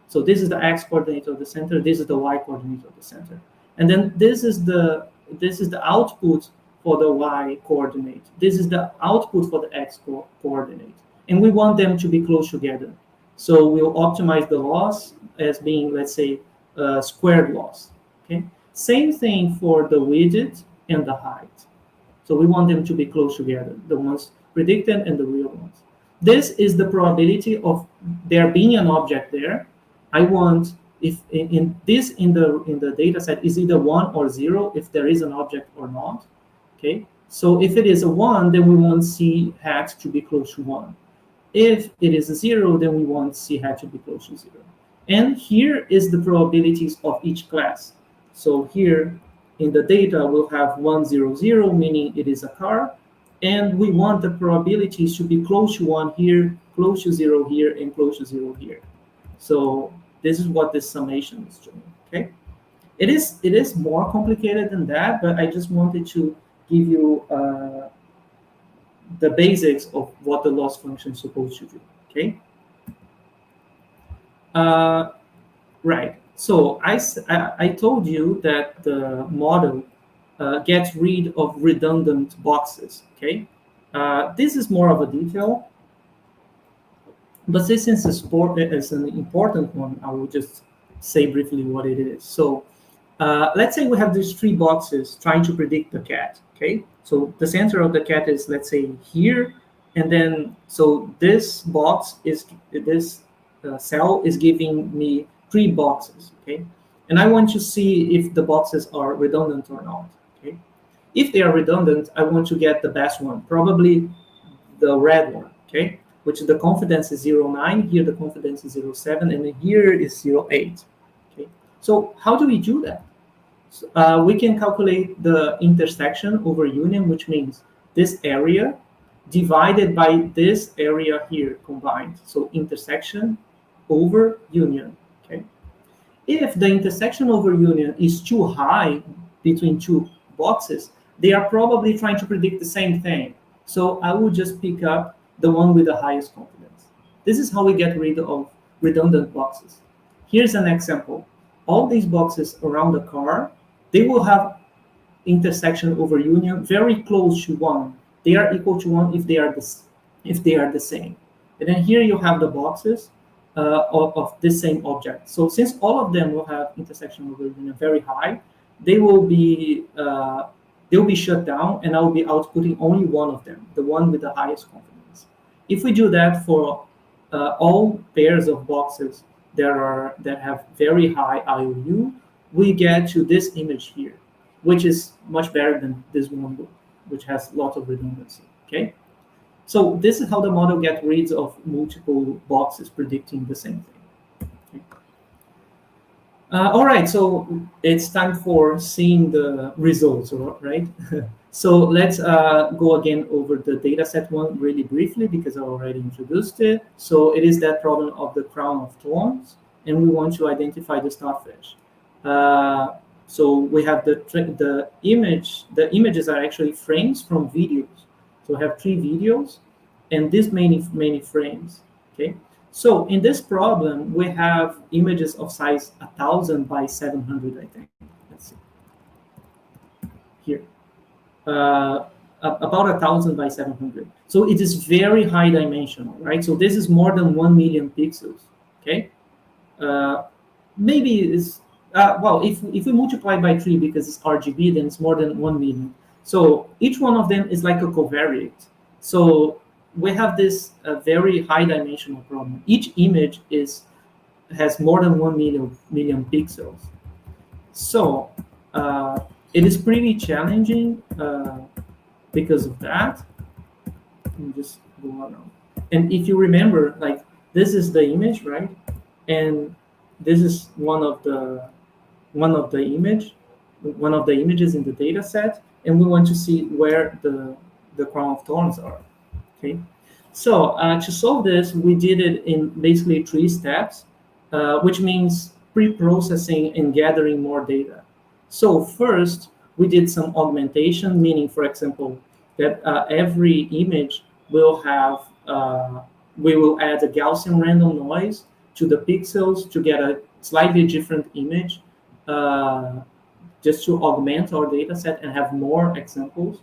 So this is the X coordinate of the center. This is the Y coordinate of the center. And then this is the output for the Y coordinate. This is the output for the X coordinate. And we want them to be close together. So we'll optimize the loss as being, let's say, squared loss. Okay. Same thing for the width and the height. So we want them to be close together, the ones predicted and the real ones. This is the probability of there being an object there. I want, if in the data set is either 1 or 0, if there is an object or not. Okay. So if it is a 1, then we want C hat to be close to 1. If it is a 0, then we want C hat to be close to 0. And here is the probabilities of each class. So here in the data, we'll have 1, 0, 0, meaning it is a car. And we want the probabilities to be close to 1 here, close to 0 here, and close to 0 here. So this is what this summation is doing, okay? It is more complicated than that, but I just wanted to give you the basics of what the loss function is supposed to do. Okay. Right. So I told you that the model gets rid of redundant boxes. Okay. This is more of a detail, but since it's an important one, I will just say briefly what it is. So let's say we have these three boxes trying to predict the cat. Okay. So the center of the cat is, let's say, here, and then so this box is this cell is giving me three boxes. Okay. And I want to see if the boxes are redundant or not. Okay. If they are redundant, I want to get the best one, probably the red one. Okay. Which the confidence is 0.9, here the confidence is 0.7, and here is 0.8. Okay. So how do we do that? We can calculate the intersection over union, which means this area divided by this area here combined. So intersection over union. Okay. If the intersection over union is too high between two boxes, they are probably trying to predict the same thing. So I will just pick up the one with the highest confidence. This is how we get rid of redundant boxes. Here's an example. All these boxes around the car, they will have intersection over union very close to 1. They are equal to 1 if they are the same. And then here you have the boxes of this same object. So since all of them will have intersection over union very high, they will be shut down, and I will be outputting only one of them, the one with the highest confidence. If we do that for all pairs of boxes that have very high IOU, we get to this image here, which is much better than this one, which has lots of redundancy. Okay, so this is how the model gets rid of multiple boxes predicting the same thing. Okay. All right, so it's time for seeing the results, right? So let's go again over the data set one really briefly, because I already introduced it. So it is that problem of the crown of thorns, and we want to identify the starfish. So we have the image. The images are actually frames from videos. So we have 3 videos, and this many frames. Okay. So in this problem, we have images of size 1,000 by 700, I think. Let's see. Here. About 1,000 by 700. So it is very high dimensional, right? So this is more than 1 million pixels, okay? Maybe it's, well, if we multiply by 3 because it's RGB, then it's more than 1 million. So each one of them is like a covariate. So we have this very high dimensional problem. Each image has more than 1 million pixels. So it is pretty challenging because of that. Let me just go around. And if you remember, like, this is the image, right? And this is one of the images in the data set, and we want to see where the crown of thorns are. Okay, so to solve this, we did it in basically 3 steps, which means pre-processing and gathering more data. So first, we did some augmentation, meaning, for example, that every image will have, we will add a Gaussian random noise to the pixels to get a slightly different image, just to augment our data set and have more examples.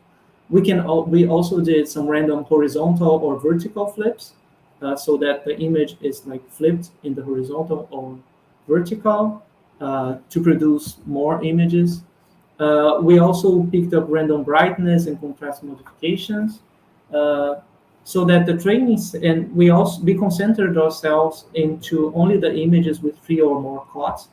We also did some random horizontal or vertical flips, so that the image is like flipped in the horizontal or vertical to produce more images. We also picked up random brightness and contrast modifications, so that the trainings, and we concentrated ourselves into only the images with 3 or more cuts,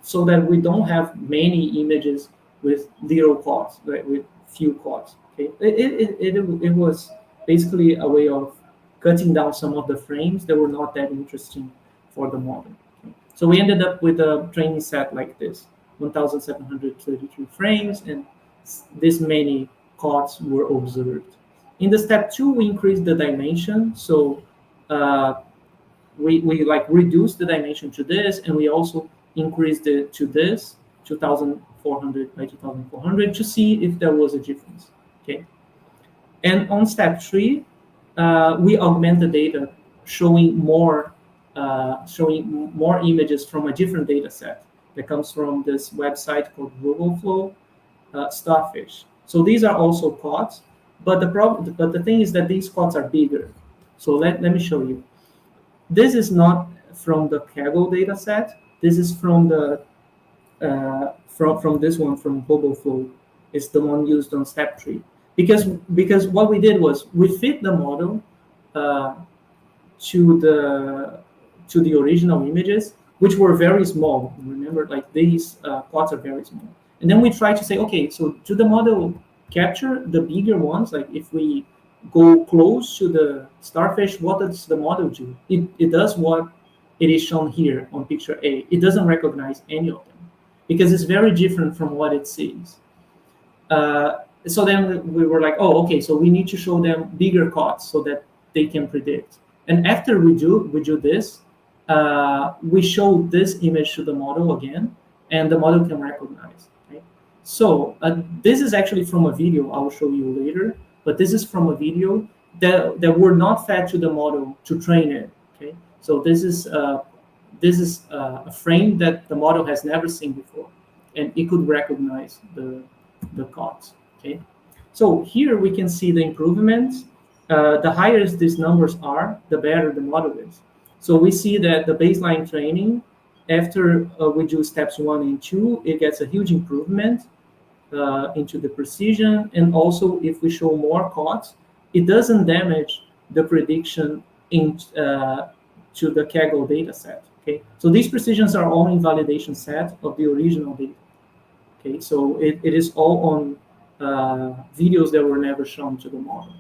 so that we don't have many images with 0 cuts, right, with few cuts. Okay, it was basically a way of cutting down some of the frames that were not that interesting for the model. Okay. So we ended up with a training set like this, 1,733 frames, and this many cuts were observed. In the step 2, we increased the dimension. So we like reduced the dimension to this, and we also increased it to this, 2,400 by 2,400, to see if there was a difference. Okay. And on step 3, we augment the data, showing more images from a different data set that comes from this website called Google Flow, Starfish. So these are also COTs, but the thing is that these COTs are bigger. So let me show you. This is not from the Kaggle data set. This is from the from this one, from Google Flow. It's the one used on step 3. Because what we did was we fit the model to the original images, which were very small. Remember, like these plots are very small. And then we try to say, okay, so do the model capture the bigger ones? Like if we go close to the starfish, what does the model do? It does what it is shown here on picture A. It doesn't recognize any of them because it's very different from what it sees. So then we were like, oh, okay, so we need to show them bigger COTs so that they can predict. And after we do this, we show this image to the model again, and the model can recognize. Right? So this is actually from a video I'll show you later, but this is from a video that were not fed to the model to train it. Okay, so this is a frame that the model has never seen before, and it could recognize the COTs. Okay, so here we can see the improvements. The higher these numbers are, the better the model is. So we see that the baseline training, after we do steps 1 and 2, it gets a huge improvement into the precision. And also, if we show more COTs, it doesn't damage the prediction to the Kaggle data set. Okay, so these precisions are all in validation set of the original data. Okay, so it is all on videos that were never shown to the model.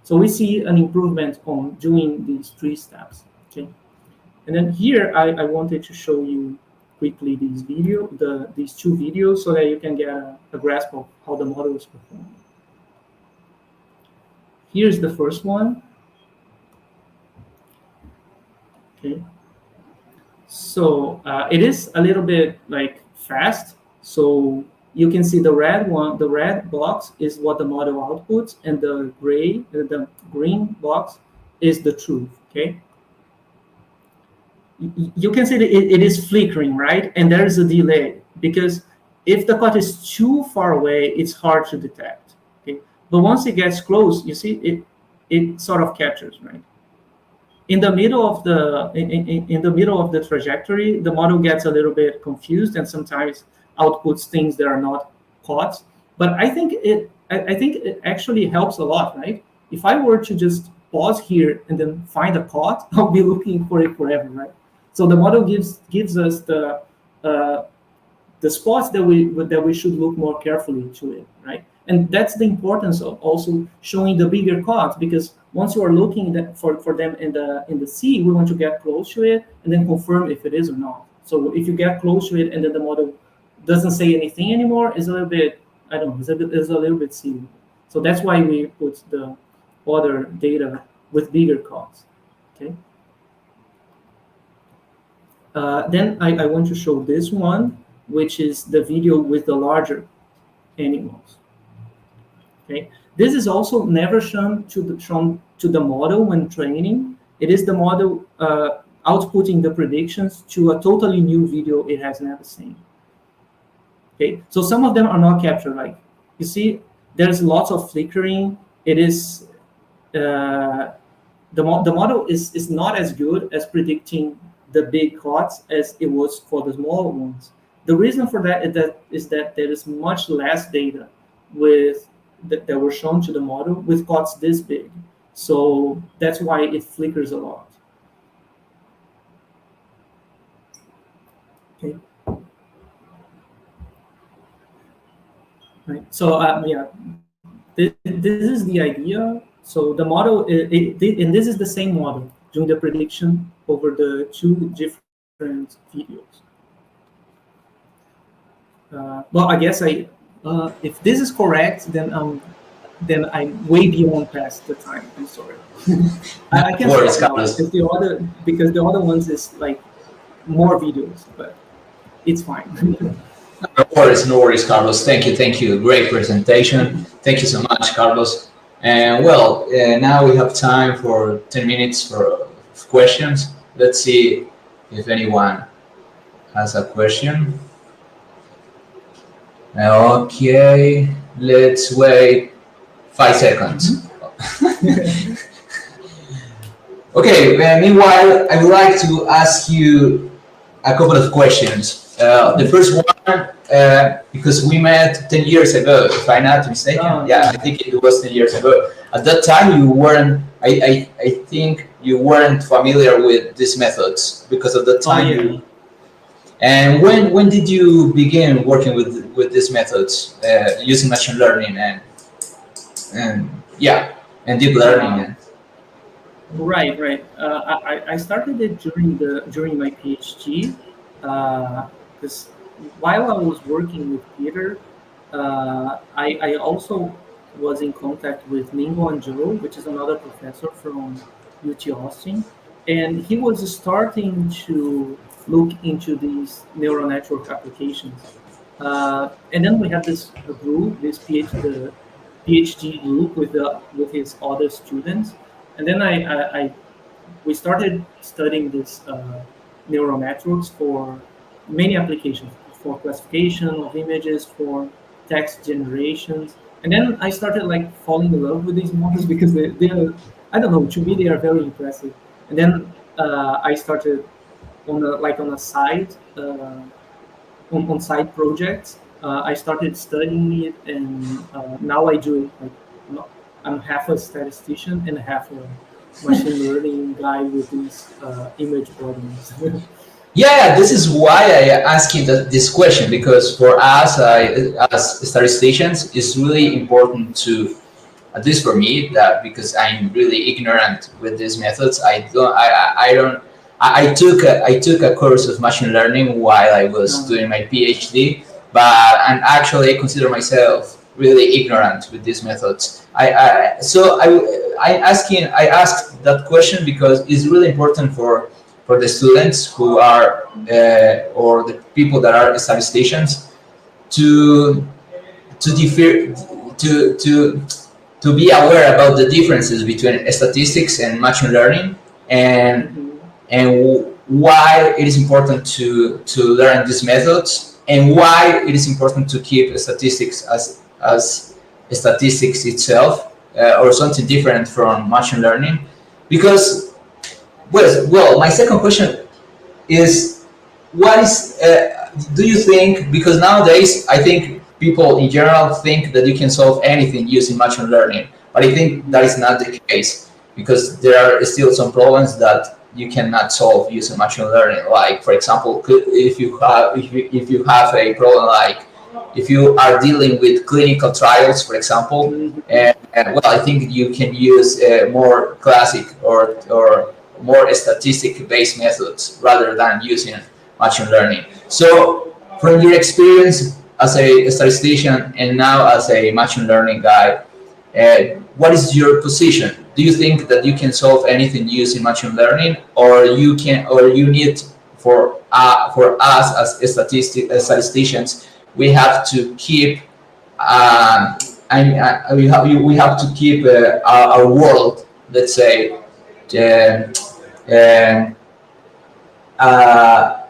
So we see an improvement on doing these 3 steps. Okay, and then here I wanted to show you quickly these these 2 videos so that you can get a grasp of how the model is performing. Here's the first one. Okay, so it is a little bit like fast. So you can see the red one, the red box is what the model outputs, and the green box is the truth. Okay, you can see that it is flickering, right? And there is a delay because if the COT is too far away, it's hard to detect. Okay, but once it gets close, you see it sort of captures, right? In the middle of the trajectory, the model gets a little bit confused and sometimes outputs things that are not COTs. But I think it actually helps a lot, right? If I were to just pause here and then find a COT, I'll be looking for it forever, right? So the model gives us the spots that we should look more carefully to it, right? And that's the importance of also showing the bigger COTs, because once you are looking for them in the C, we want to get close to it and then confirm if it is or not. So if you get close to it and then the model doesn't say anything anymore, it's a little bit, I don't know, it's a little bit silly. So that's why we put the other data with bigger COTs. Okay. Then I want to show this one, which is the video with the larger animals. Okay, this is also never shown to the model when training. It is the model outputting the predictions to a totally new video it has never seen. Okay, so some of them are not captured. Like you see, there's lots of flickering. It is the model is not as good as predicting the big COTs as it was for the smaller ones. The reason for that is that there is much less data that were shown to the model with COTs this big. So that's why it flickers a lot. Okay. Right. So yeah, this is the idea. So the model, and this is the same model doing the prediction over the 2 different videos. Well, I guess if this is correct, then I'm way beyond past the time. I'm sorry. I can stop now because the other ones is like more videos, but it's fine. No worries, Carlos. Thank you. Great presentation. Thank you so much, Carlos. And now we have time for 10 minutes for questions. Let's see if anyone has a question. Okay, let's wait 5 seconds. Okay, meanwhile, I would like to ask you a couple of questions. The first one, because we met 10 years ago, if I'm not mistaken. Yeah, I think it was 10 years ago. At that time, you weren't, I think you weren't familiar with these methods because of the time. And when did you begin working with these methods, using machine learning and deep learning? Right. I started it during my PhD, because while I was working with Peter, I also was in contact with Mingo and Joe, which is another professor from UT Austin, and he was starting to look into these neural network applications. And then we had this group, this PhD group with his other students, and then we started studying this neural networks for many applications, for classification of images, for text generations, and then I started like falling in love with these models because they're, I don't know, to me they are very impressive. And then I started on a side on side projects. I started studying it, and now I do it. I'm half a statistician and half a machine learning guy with these image problems. Yeah, this is why I ask you this question, because for us as statisticians, it's really important to, at least for me, that because I'm really ignorant with these methods, I took a course of machine learning while I was doing my PhD, but and actually I consider myself really ignorant with these methods. I asked that question because it's really important for the students who are or the people that are statisticians to differ to be aware about the differences between statistics and machine learning, and why it is important to learn these methods, and why it is important to keep statistics as statistics itself, or something different from machine learning. Because my second question is, what is do you think, because nowadays I think people in general think that you can solve anything using machine learning, but I think that is not the case, because there are still some problems that you cannot solve using machine learning. Like, for example, if you have a problem, like if you are dealing with clinical trials, for example, and I think you can use more classic or more statistic-based methods rather than using machine learning. So, from your experience as a statistician and now as a machine learning guy, what is your position? Do you think that you can solve anything using machine learning, or you need, for us as statisticians, we have to keep we have to keep our world, let's say,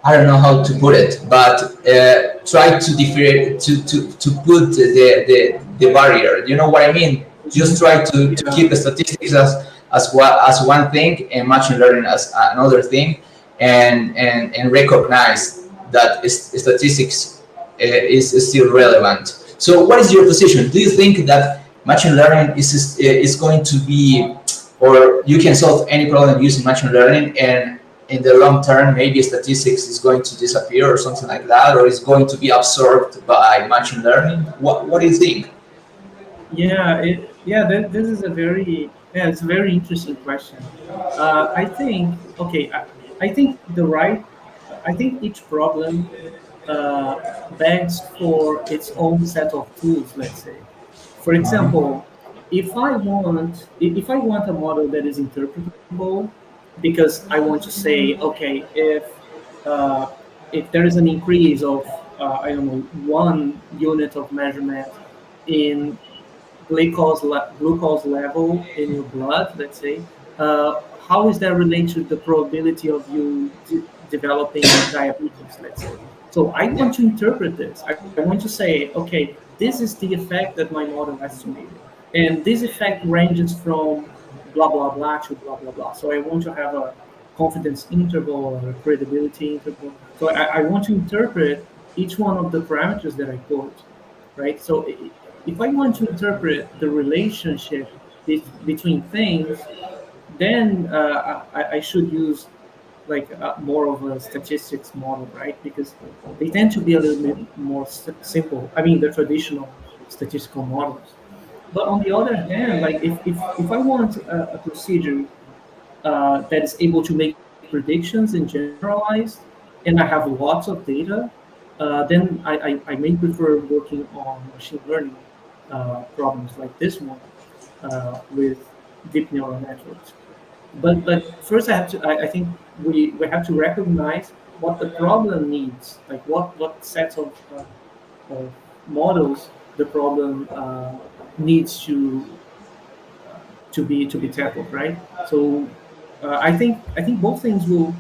I don't know how to put it, but try to put the barrier. You know what I mean? Just try to keep the statistics as one thing and machine learning as another thing, and recognize that statistics is still relevant. So, what is your position? Do you think that machine learning is going to be, or you can solve any problem using machine learning, and in the long term, maybe statistics is going to disappear or something like that, or is going to be absorbed by machine learning? What do you think? This is it's a very interesting question. I think I think I think each problem begs for its own set of tools. Let's say, for example, if I want a model that is interpretable, because I want to say, okay, if there is an increase of I don't know, 1 unit of measurement in glucose level in your blood, let's say, how is that related to the probability of you developing diabetes, let's say. So I want to interpret this. I want to say, okay, this is the effect that my model estimated. And this effect ranges from blah, blah, blah to blah, blah, blah. So I want to have a confidence interval or a credibility interval. So I want to interpret each one of the parameters that I put, right? So if I want to interpret the relationship between things, then I should use like more of a statistics model, right? Because they tend to be a little bit more simple. I mean, the traditional statistical models. But on the other hand, like if I want a procedure that is able to make predictions and generalize, and I have lots of data, then I may prefer working on machine learning problems like this one with deep neural networks. But first I think we have to recognize what the problem needs, like what sets of models the problem needs to be tackled, right? So I think both things will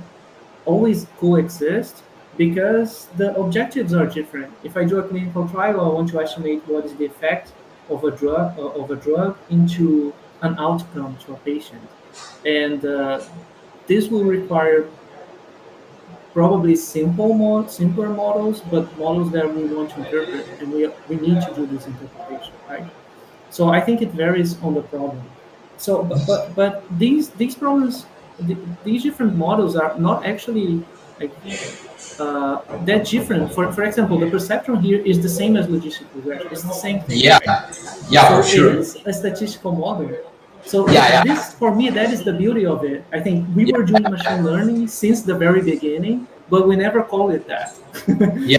always coexist because the objectives are different. If I do a clinical trial, I want to estimate what is the effect of a drug into an outcome to a patient, and this will require probably simpler models, but models that we want to interpret, and we need to do this interpretation, right? So I think it varies on the problem. So, but these problems, these different models are not actually like that different. For example, the perceptron here is the same as logistic regression. It's the same thing, Yeah, right? yeah, So for it sure. is a statistical model. So Yeah, yeah, this, for me, that is the beauty of it. I think we were doing machine yeah, learning since the very beginning, but we never called it that. yeah,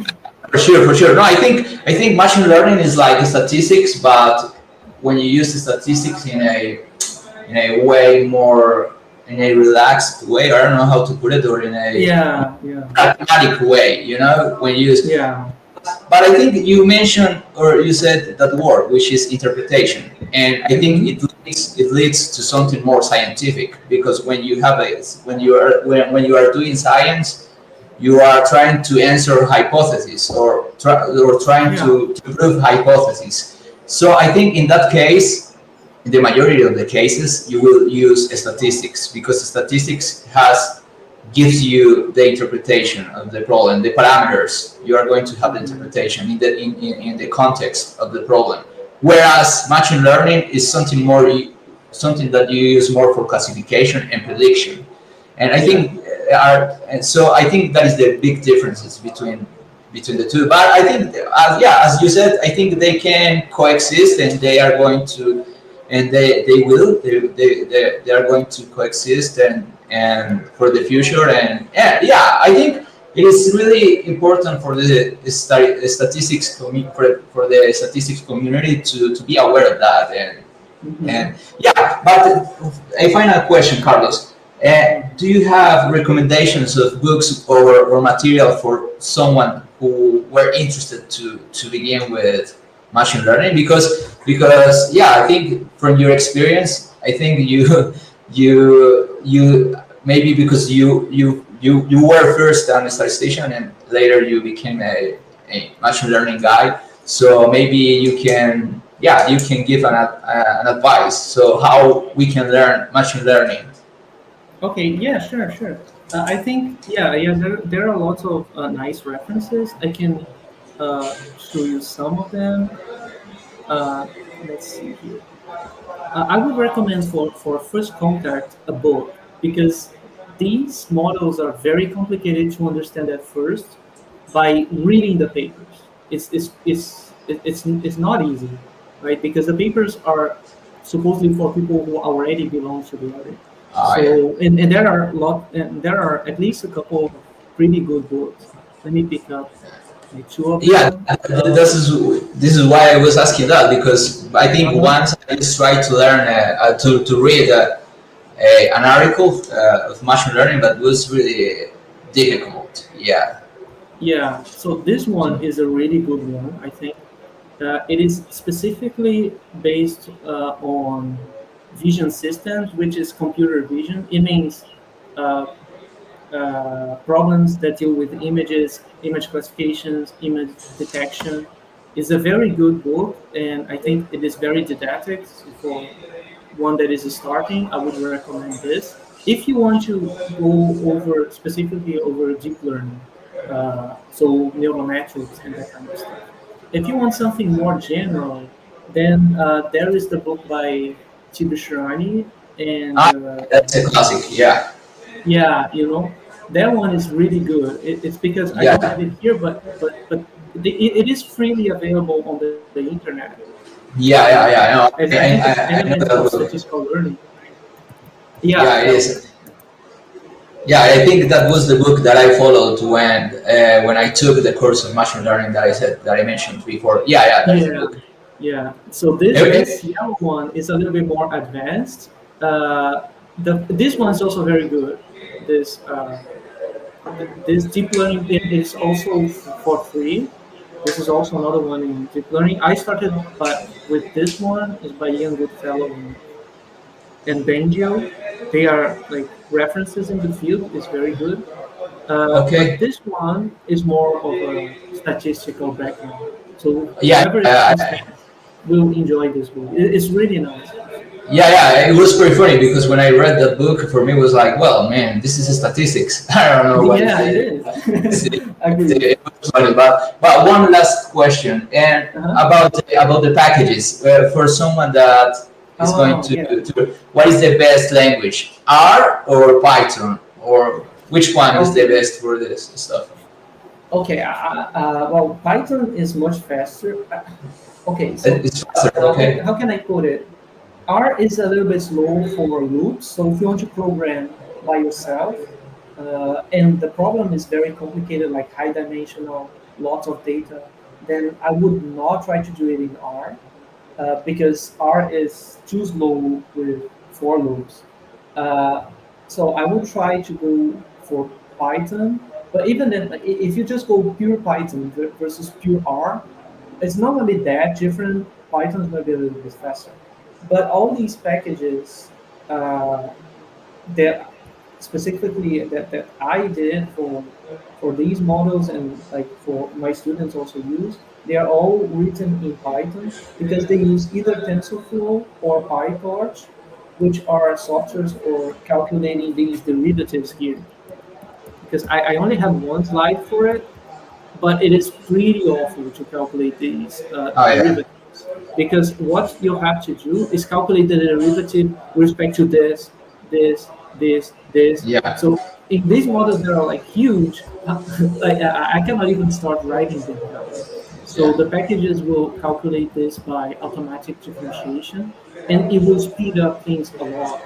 for sure, for sure. No, I think machine learning is like statistics, but when you use the statistics in a way more in a relaxed way, I don't know how to put it, or in a Yeah, yeah, pragmatic way, when you use. yeah, But I think you mentioned or you said that word, which is interpretation, and I think hmm it leads to something more scientific, because when you are doing science, you are trying to answer hypotheses, or trying yeah, to prove hypotheses. So I think in that case, in the majority of the cases, you will use statistics, because statistics gives you the interpretation of the problem, the parameters. You are going to have the hmm interpretation in the context of the problem. Whereas machine learning is something that you use more for classification and prediction. And I yeah. think and so I think that is the big differences between the two. But I think, yeah, as you said, I think they can coexist, and they are going to, and they will, they are going to coexist, and for the future. And yeah, I think it is really important for the for the statistics community to be aware of that. And hmm yeah, but a final question, Carlos. Do you have recommendations of books or material for someone who were interested to begin with machine learning? Because yeah, I think from your experience, I think you maybe because you were first an statistician, and later you became a machine learning guy. So maybe you can give an advice, so how we can learn machine learning. Okay, yeah, sure, sure. I think, yeah, there are lots of nice references. I can show you some of them. Uh, let's see here. I would recommend for first contact a book, because these models are very complicated to understand at first by reading the papers. It's not easy, right? Because the papers are supposedly for people who already belong to the area. Yeah. So and there are at least a couple of pretty good books. Let me pick up like two of Yeah, them. this is why I was asking that, because I think Uh-huh. once I just tried to learn to read an article of machine learning, that was really difficult. Yeah. Yeah, so this one is a really good one, I think. It is specifically based on vision systems, which is computer vision. It means uh, problems that deal with images, image classifications, image detection. It's a very good book, and I think it is very didactic. So for one that is starting, I would recommend this. If you want to go over specifically over deep learning, so neural networks and that kind of stuff. If you want something more general, then there is the book by Tibishirani, and Ah, that's a classic. Yeah, yeah, that one is really good. It's because I don't have yeah, it here, but it is freely available on the internet. yeah. No, As I think it's I know Elements of that book. Statistical Learning. Yeah, Yeah, it that one. is. Yeah, I think that was the book that I followed when I took the course of machine learning that I mentioned before. Yeah, that's the Yeah, book. yeah. So this Okay. yellow one is a little bit more advanced. This one is also very good. This this deep learning is also for free. This is also another one in deep learning. I started with this one is by Ian Goodfellow and Bengio. They are like references in the field. It's very good. But Okay. this one is more of a statistical background. So Yeah, whoever is in stats will enjoy this book. It's really nice. yeah. It was pretty funny because when I read the book, for me it was like, well, man, this is statistics. I don't know what is Yeah, it the. is. It's, Agree. it was funny, but one last question and Uh-huh. about the packages for someone that is going Oh, yeah. to what is the best language, R or Python, or which one is the Okay. best for this stuff? Okay. Well, Python is much faster. Okay. So It's faster, okay. how can I put it? R is a little bit slow for loops. So if you want to program by yourself, and the problem is very complicated, like high dimensional, lots of data, then I would not try to do it in R, because R is too slow with for loops. Uh, so I would try to go for Python. But even then, like, if you just go pure Python versus pure R, it's not going to be that different. Python's going to be a little bit faster. But all these packages uh, that specifically that I did for these models and like for my students also use, they are all written in Python because they use either TensorFlow or PyTorch, which are softwares for calculating these derivatives here. Because I only have one slide for it, but it is pretty awful to calculate these Oh yeah, derivatives because what you have to do is calculate the derivative with respect to this. yeah, So in these models that are like huge, like I cannot even start writing them down. So yeah. the packages will calculate this by automatic differentiation, and it will speed up things a lot,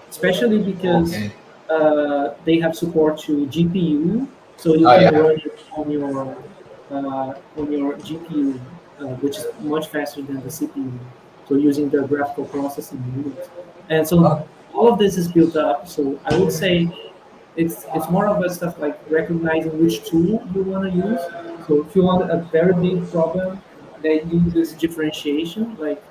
especially because Okay. they have support to GPU, so you Oh can yeah. run it on your GPU, which is much faster than the CPU. So using the graphical processing unit, and so Oh, all of this is built up. So I would say it's more of a stuff like recognizing which tool you want to use. So if you want a very big problem that uses differentiation, like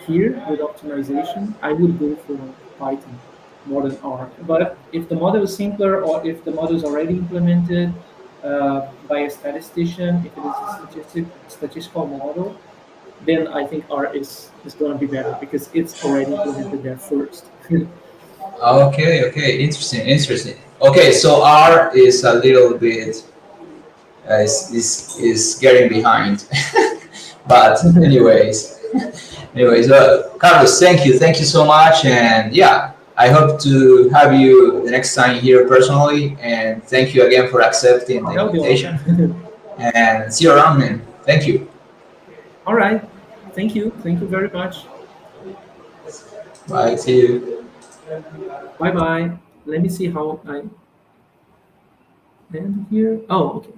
here with optimization, I would go for Python more than R. But if the model is simpler or if the model is already implemented by a statistician, if it is a statistical model, then I think R is going to be better because it's already implemented there first. okay. Interesting. Okay, so R is a little bit is getting behind, but anyways, Carlos, thank you so much, and yeah, I hope to have you the next time here personally, and thank you again for accepting the That would be invitation, awesome. and see you around, man. Thank you. All right. Thank you. Thank you very much. Bye. See you. Bye bye. Let me see how I end here. Oh, okay.